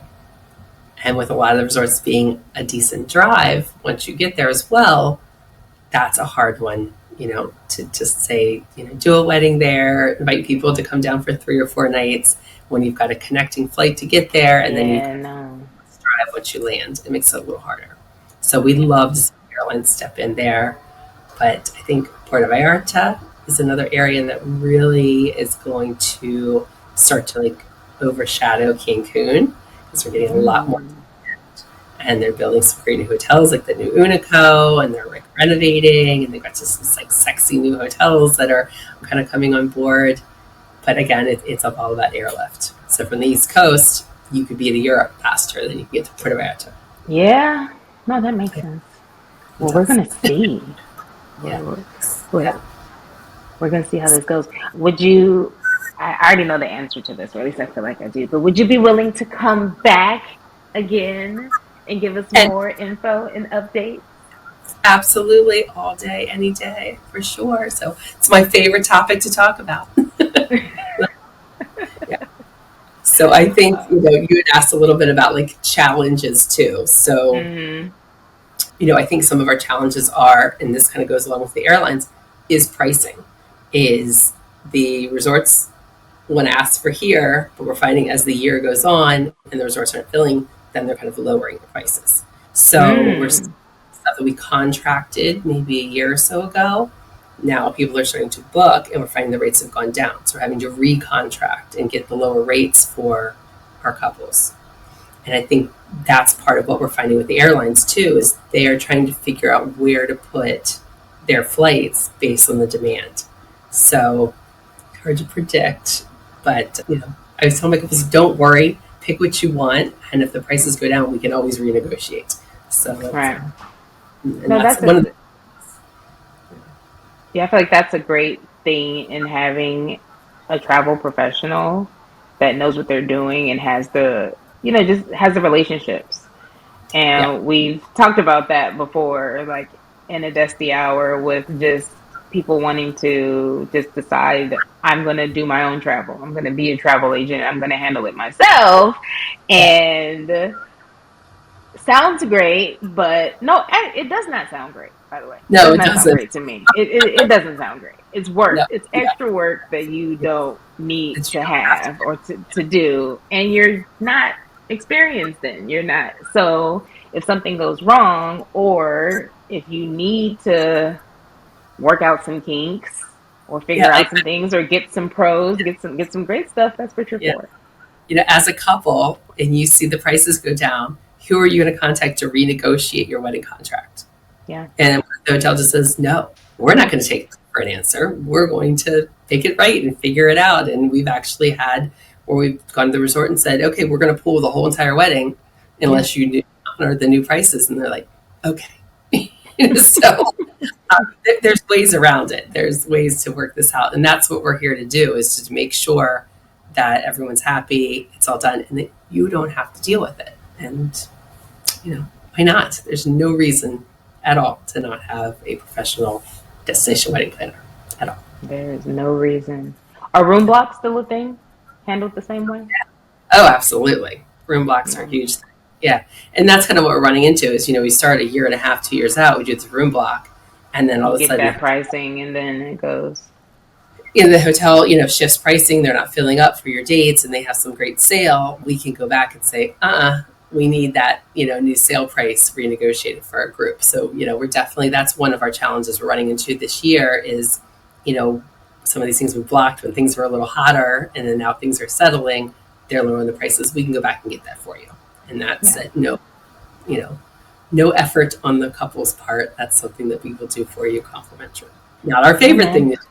And with a lot of the resorts being a decent drive, once you get there as well, that's a hard one, to just say, do a wedding there, invite people to come down for 3 or 4 nights when you've got a connecting flight to get there, and then you Yeah, no. drive once you land. It makes it a little harder. So we love to see airlines step in there. But I think Puerto Vallarta is another area that really is going to start to like overshadow Cancun because we're getting a lot more, Mm. and they're building some great new hotels like the new Unico, and they're like renovating, and they've got just this like sexy new hotels that are kind of coming on board. But again, it's all about airlift. So from the East Coast, you could be to Europe faster than you can get to Puerto Vallarta. Yeah. No, that makes Yeah, sense. it Well, we're does. gonna see. Yeah, We're, we're, yeah. we're gonna see how this goes. Would you? I already know the answer to this, or at least I feel like I do. But would you be willing to come back again and give us And more info and updates? absolutely all day, any day, for sure. So it's my favorite topic to talk about. Yeah. So I think, Uh, you had asked a little bit about like challenges too. So, mm, I think some of our challenges are, and this kind of goes along with the airlines, is pricing. Is the resorts want to ask for here, but we're finding as the year goes on and the resorts aren't filling, then they're kind of lowering the prices. So we're mm, stuff that we contracted maybe a year or so ago. Now people are starting to book, and we're finding the rates have gone down. So we're having to recontract and get the lower rates for our couples. And I think that's part of what we're finding with the airlines too, is they are trying to figure out where to put their flights based on the demand. So hard to predict, but I was telling my couples, don't worry, pick what you want, and if the prices go down, we can always renegotiate. So right. and No, that's that's one a of the yeah. I feel like that's a great thing in having a travel professional that knows what they're doing and has the just has the relationships. yeah, And we've talked about that before, like in a Desti hour with just people wanting to just decide, I'm going to do my own travel. I'm going to be a travel agent. I'm going to handle it myself. yeah. And sounds great, but no, it does not sound great, by the way. It No, does it not sound doesn't. great to me. It doesn't sound great. It's work. No, It's yeah, extra work that you don't need that you to don't have to have or to do. And you're not experienced in. You're not. So if something goes wrong, or if you need to work out some kinks or do. Yeah, figure out some things or get some pros, get some great stuff, that's what you're yeah. for. As a couple, and you see the prices go down, who are you going to contact to renegotiate your wedding contract? Yeah. And the hotel just says, no, we're not going to take for an answer. We're going to make it right and figure it out. And we've actually had where we've gone to the resort and said, okay, we're going to pull the whole entire wedding Yeah. unless you honor the new prices. And they're like, okay. So there's ways around it. There's ways to work this out. And that's what we're here to do, is to make sure that everyone's happy, it's all done, and that you don't have to deal with it. And, why not? There's no reason at all to not have a professional destination wedding planner at all. There is no reason. Are room blocks still a thing? Handled the same way? Oh, absolutely. Room blocks are No. huge. Yeah. And that's kind of what we're running into is, we start a year and a half, 2 years out, we do the room block. And then all You of a get that sudden, pricing and then it goes. in the hotel, shifts pricing, they're not filling up for your dates and they have some great sale. We can go back and say, we need that, new sale price renegotiated for our group. So, we're definitely, that's one of our challenges we're running into this year is, you know, some of these things we blocked when things were a little hotter and then now things are settling, they're lowering the prices. We can go back and get that for you. And that's Yeah. you know, no effort on the couple's part. That's something that we will do for you complimentary. Not our Hey, favorite thing man. to do,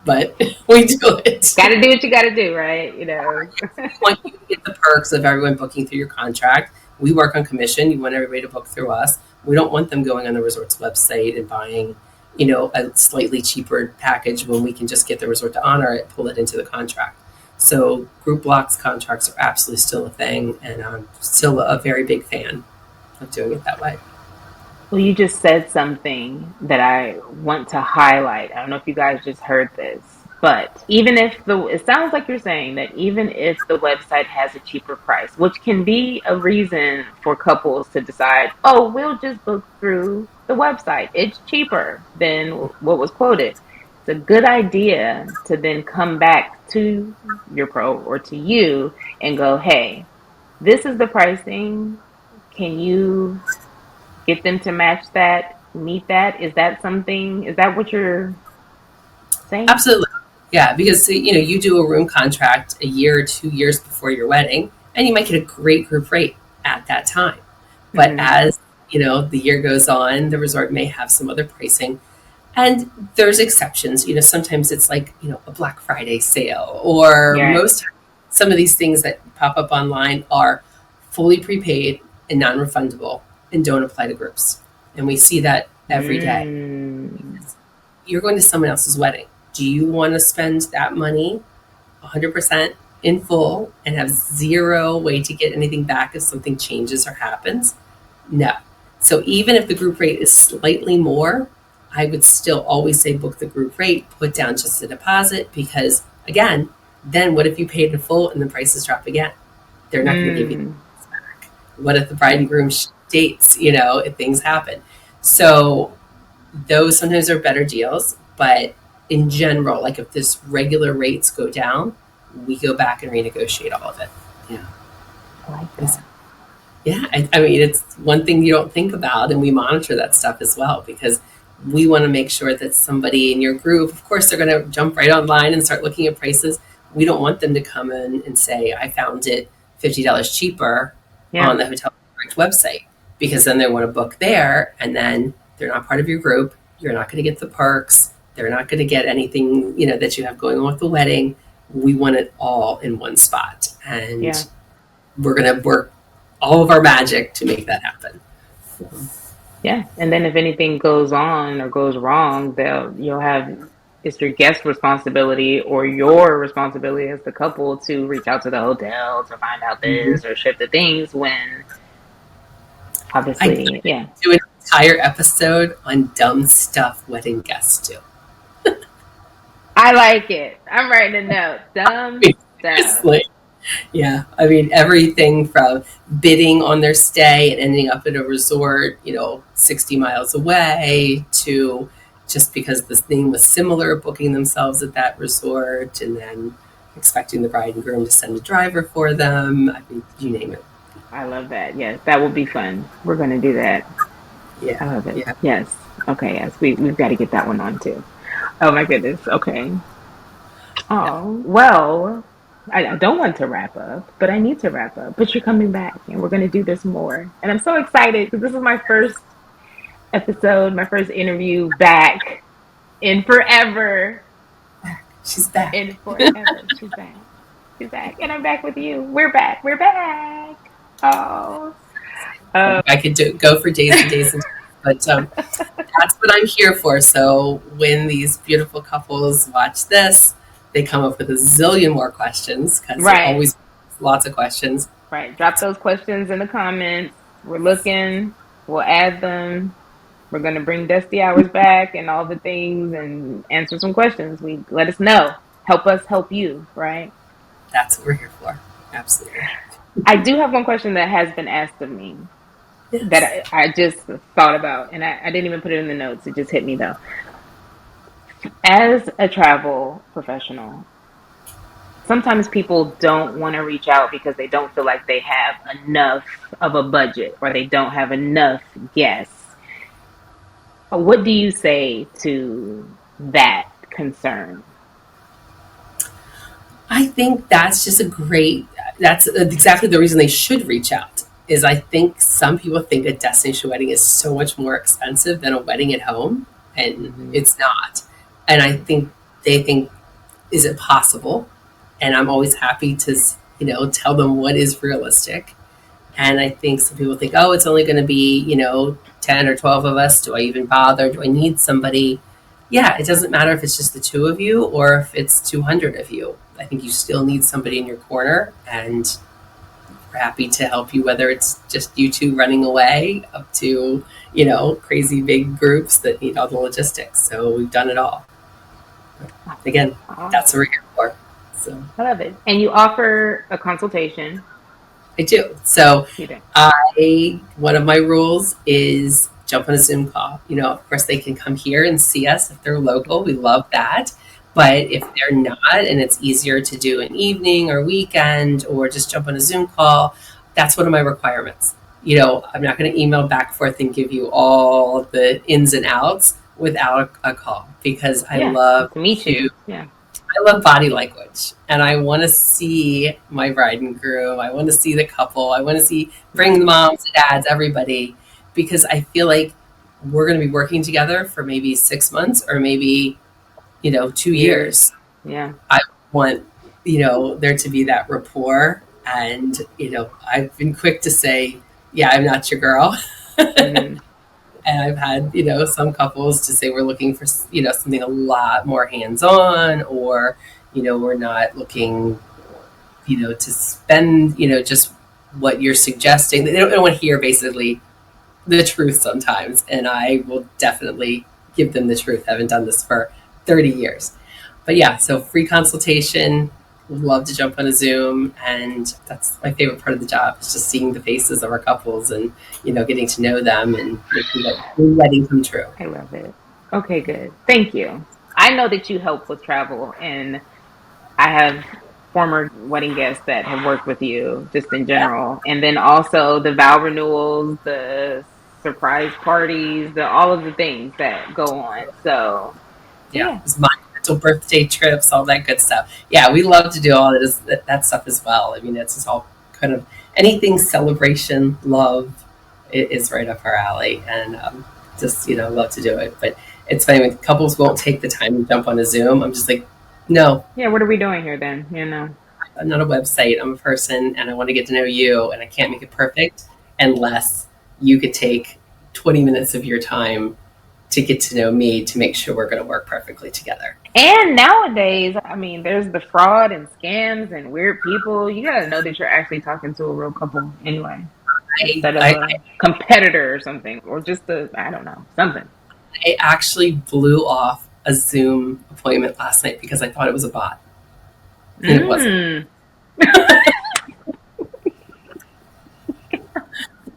but we do it. Got to do what you got to do, right? You know. We want you to get the perks of everyone booking through your contract. We work on commission. You want everybody to book through us. We don't want them going on the resort's website and buying, a slightly cheaper package when we can just get the resort to honor it, pull it into the contract. So group blocks contracts are absolutely still a thing, and I'm still a very big fan of doing it that way. Well, you just said something that I want to highlight. I don't know if you guys just heard this, but it sounds like you're saying that even if the website has a cheaper price, which can be a reason for couples to decide, oh, we'll just book through the website. It's cheaper than what was quoted. It's a good idea to then come back to your pro or to you and go, hey, this is the pricing. Can you get them to match that, meet that? Is that what you're saying? Absolutely. Yeah, because you do a room contract a year or 2 years before your wedding, and you might get a great group rate at that time. But Mm-hmm. as the year goes on, the resort may have some other pricing, and there's exceptions. Sometimes it's like a Black Friday sale, or Yeah. some of these things that pop up online are fully prepaid and non-refundable and don't apply to groups, and we see that every day. Mm. You're going to someone else's wedding. Do you want to spend that money 100% in full and have zero way to get anything back if something changes or happens? No. So even if the group rate is slightly more, I would still always say book the group rate, put down just a deposit, because again, then what if you paid in full and the prices drop again? They're not going to give you Mm. back. What if the bride and groom dates, if things happen? So those sometimes are better deals, but in general, like if this regular rates go down, we go back and renegotiate all of it. Yeah. I like that. Yeah. I mean, it's one thing you don't think about, and we monitor that stuff as well because we want to make sure that somebody in your group, of course, they're going to jump right online and start looking at prices. We don't want them to come in and say, I found it $50 cheaper on Yeah. the hotel website, because then they want to book there and then they're not part of your group. You're not going to get the perks. They're not going to get anything, that you have going on with the wedding. We want it all in one spot. Yeah. And we're going to work all of our magic to make that happen. Yeah. And then if anything goes on or goes wrong, you'll have it's your guest responsibility or your responsibility as the couple to reach out to the hotel to find out Mm-hmm. this or ship the things when I obviously, yeah. do an entire episode on dumb stuff wedding guests do. I like it. I'm writing a note. Dumb stuff. Seriously. Yeah, I mean everything from bidding on their stay and ending up at a resort, 60 miles away, to just because this name was similar, booking themselves at that resort, and then expecting the bride and groom to send a driver for them. I mean, you name it. I love that. Yes, that will be fun. We're going to do that. I Yeah, love it. yeah. Yes. Okay. Yes, we've got to get that one on too. Oh my goodness. Okay. Oh well. I don't want to wrap up, but I need to wrap up. But you're coming back, and we're going to do this more. And I'm so excited because this is my first episode, my first interview back in forever. She's back. In forever. She's back. She's back. And I'm back with you. We're back. We're back. Oh. I could go for days and days and days, but that's what I'm here for. So when these beautiful couples watch this, they come up with a zillion more questions because there Right. always lots of questions. Right. Drop those questions in the comments. We're looking. We'll add them. We're gonna bring Desti hours back and all the things and answer some questions. We let us know. Help us help you, right? That's what we're here for. Absolutely. I do have one question that has been asked of me that Yes. I just thought about and I didn't even put it in the notes. It just hit me though. As a travel professional, sometimes people don't want to reach out because they don't feel like they have enough of a budget or they don't have enough guests. What do you say to that concern? I think that's just a great, that's exactly the reason they should reach out. Is I think some people think a destination wedding is so much more expensive than a wedding at home, and Hmm. it's not. And I think they think, is it possible? And I'm always happy to, tell them what is realistic. And I think some people think, oh, it's only going to be, 10 or 12 of us. Do I even bother? Do I need somebody? Yeah, it doesn't matter if it's just the two of you or if it's 200 of you. I think you still need somebody in your corner, and we're happy to help you, whether it's just you two running away up to, crazy big groups that need all the logistics. So we've done it all. Again, that's what Awesome. we're here for. So I love it. And you offer a consultation. I do. So You do. one of my rules is jump on a Zoom call. Of course, they can come here and see us if they're local. We love that. But if they're not, and it's easier to do an evening or weekend or just jump on a Zoom call, that's one of my requirements. I'm not going to email back and forth and give you all the ins and outs without a call, because Yeah. To meet you. Yeah. I love body language, and I want to see my bride and groom. I want to see the couple. I want to bring the Right. moms, the dads, everybody, because I feel like we're going to be working together for maybe 6 months or maybe, Years. 2 years. Yeah. I want, there to be that rapport. And, I've been quick to say, yeah, I'm not your girl. Hmm. And I've had, some couples to say we're looking for, something a lot more hands on, or, we're not looking, to spend, just what you're suggesting. They don't want to hear basically the truth sometimes. And I will definitely give them the truth. I haven't done this for 30 years. But yeah, so free consultation. Would love to jump on a Zoom, and that's my favorite part of the job, is just seeing the faces of our couples and getting to know them and making that wedding come true. I love it. Okay, good. Thank you. I know that you help with travel, and I have former wedding guests that have worked with you just in Yeah, general. And then also the vow renewals, the surprise parties, the all of the things that go on. So yeah, yeah. it's monumental birthday trips, all that good stuff. Yeah, we love to do all that stuff as well. I mean, it's just all kind of anything celebration, love is right up our alley, and just love to do it. But it's funny when couples won't take the time to jump on a Zoom. I'm just like, no, Yeah, what are we doing here then? I'm not a website. I'm a person, and I want to get to know you, and I can't make it perfect unless you could take 20 minutes of your time to get to know me, to make sure we're going to work perfectly together. And nowadays, I mean, there's the fraud and scams and weird people. You gotta know that you're actually talking to a real couple anyway, I, instead of I, a competitor or something, or just I don't know, something. I actually blew off a Zoom appointment last night because I thought it was a bot, and it wasn't. Mm.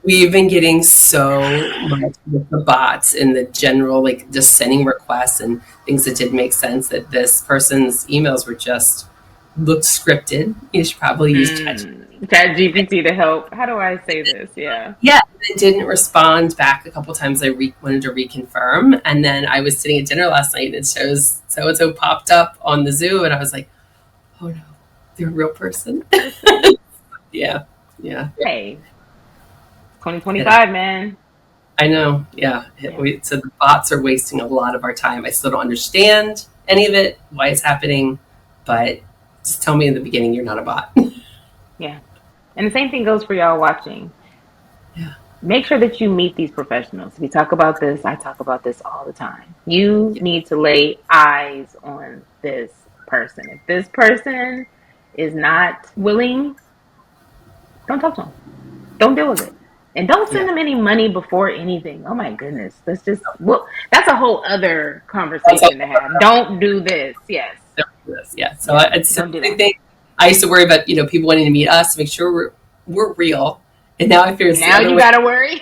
We've been getting so much with the bots and the general, like just sending requests and things that didn't make sense, that this person's emails were just looked scripted. You should probably use ChatGPT. Chat GPT to help. How do I say this? Yeah. Yeah, it didn't respond back a couple times. I wanted to reconfirm, and then I was sitting at dinner last night, and it shows so and so popped up on the Zoom, and I was like, "Oh no, they're a real person." Person. Yeah, yeah, Hey, yeah. 2025, man. I know. Yeah, Yeah. so the bots are wasting a lot of our time. I still don't understand any of it, why it's happening, but just tell me in the beginning you're not a bot. Yeah. And the same thing goes for y'all watching. Yeah, Make sure that you meet these professionals. We talk about this. I talk about this all the time. You yeah, need to lay eyes on this person. If this person is not willing, don't talk to them. Don't deal with it. And don't send yeah. them any money before anything. Oh my goodness. That's just, well, that's a whole other That's all. conversation to have. Don't do this. Yes. This. Yeah. So Yeah. it's the Don't do same that. thing. I used to worry about people wanting to meet us, make sure we're real, and now I fear it's the Now other you way. got to worry.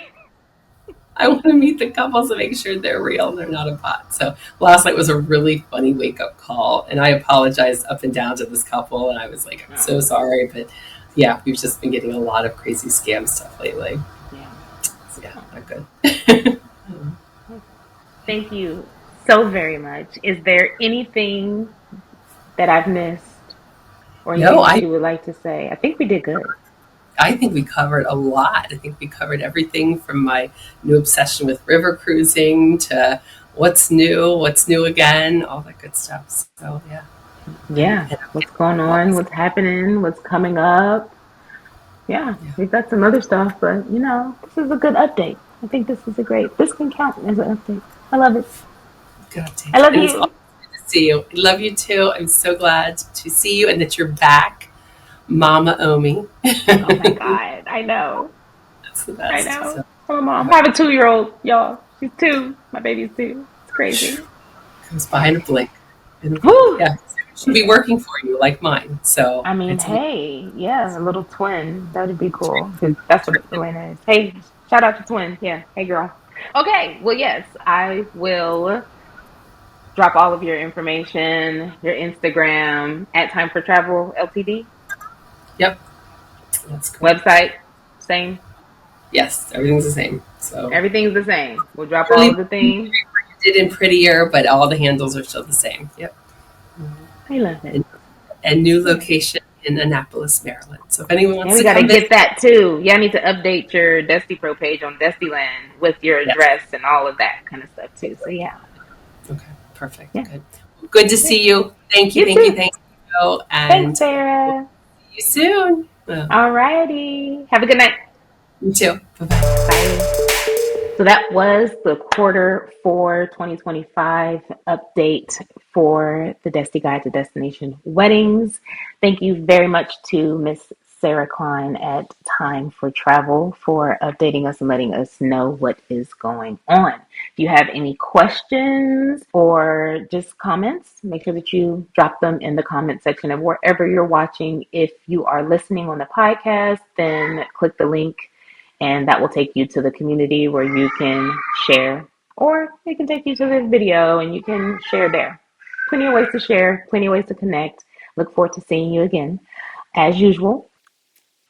I want to meet the couples and make sure they're real. They're not a bot. So last night was a really funny wake up call, and I apologized up and down to this couple, and I was like, I'm so Oh, sorry, but yeah, we've just been getting a lot of crazy scam stuff lately. yeah. So yeah, Oh, not good. thank you so very much. Is there anything that I've missed or No, anything that I you would like to say? I think we did good. I think we covered a lot. I think we covered everything from my new obsession with river cruising to what's new again, all that good stuff. So yeah, Yeah. and What's going I'm on? always What's happening? What's coming up? Yeah, yeah, we've got some other stuff, but this is a good update. I think this can count as an update. I love it. good I updates. love And it's awesome you. to see you. I love you too. I'm so glad to see you and that you're back, Mama Omi. Oh my God. I know. That's the I best. know. So I'm a mom. I have a 2-year-old, y'all. She's 2. My baby's 2. It's crazy. comes behind a blink. In a blink. Whew. Yeah. She'll be working for you like mine. So I mean, it's a hey, yeah, a little twin. That would be cool because that's what Elena is. Hey, shout out to twin. Yeah. Hey, girl. Okay. Well, yes, I will drop all of your information, your Instagram at Time for Travel Ltd. yep. That's correct. Website, same. Yes, everything's the same. So Everything's the same. We'll drop all really of the things. did in prettier, but all the handles are still the same. Yep. I love it. And, and new Yeah. location in Annapolis, Maryland. So if anyone And wants we to got to come visit, get that too. Yeah, I need to update your Desti Pro page on Destiland with your yes. address and all of that kind of stuff too. So yeah, Okay, perfect. yeah, Good. Good to yeah. see you. Thank you, You thank you, too. thank you. Thanks, And see Sarah. you soon. Alrighty. Have a good night. You too. Bye bye. Bye. So that was the quarter 4 2025 update for the Desti Guide to Destination Weddings. Thank you very much to Miss Sarah Kline at Time for Travel for updating us and letting us know what is going on. If you have any questions or just comments, make sure that you drop them in the comment section of wherever you're watching. If you are listening on the podcast, then click the link and that will take you to the community where you can share, or it can take you to the video and you can share there. Plenty of ways to share, plenty of ways to connect. Look forward to seeing you again. As usual,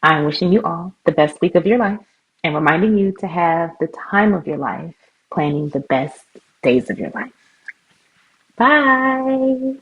I'm wishing you all the best week of your life and reminding you to have the time of your life planning the best days of your life. Bye.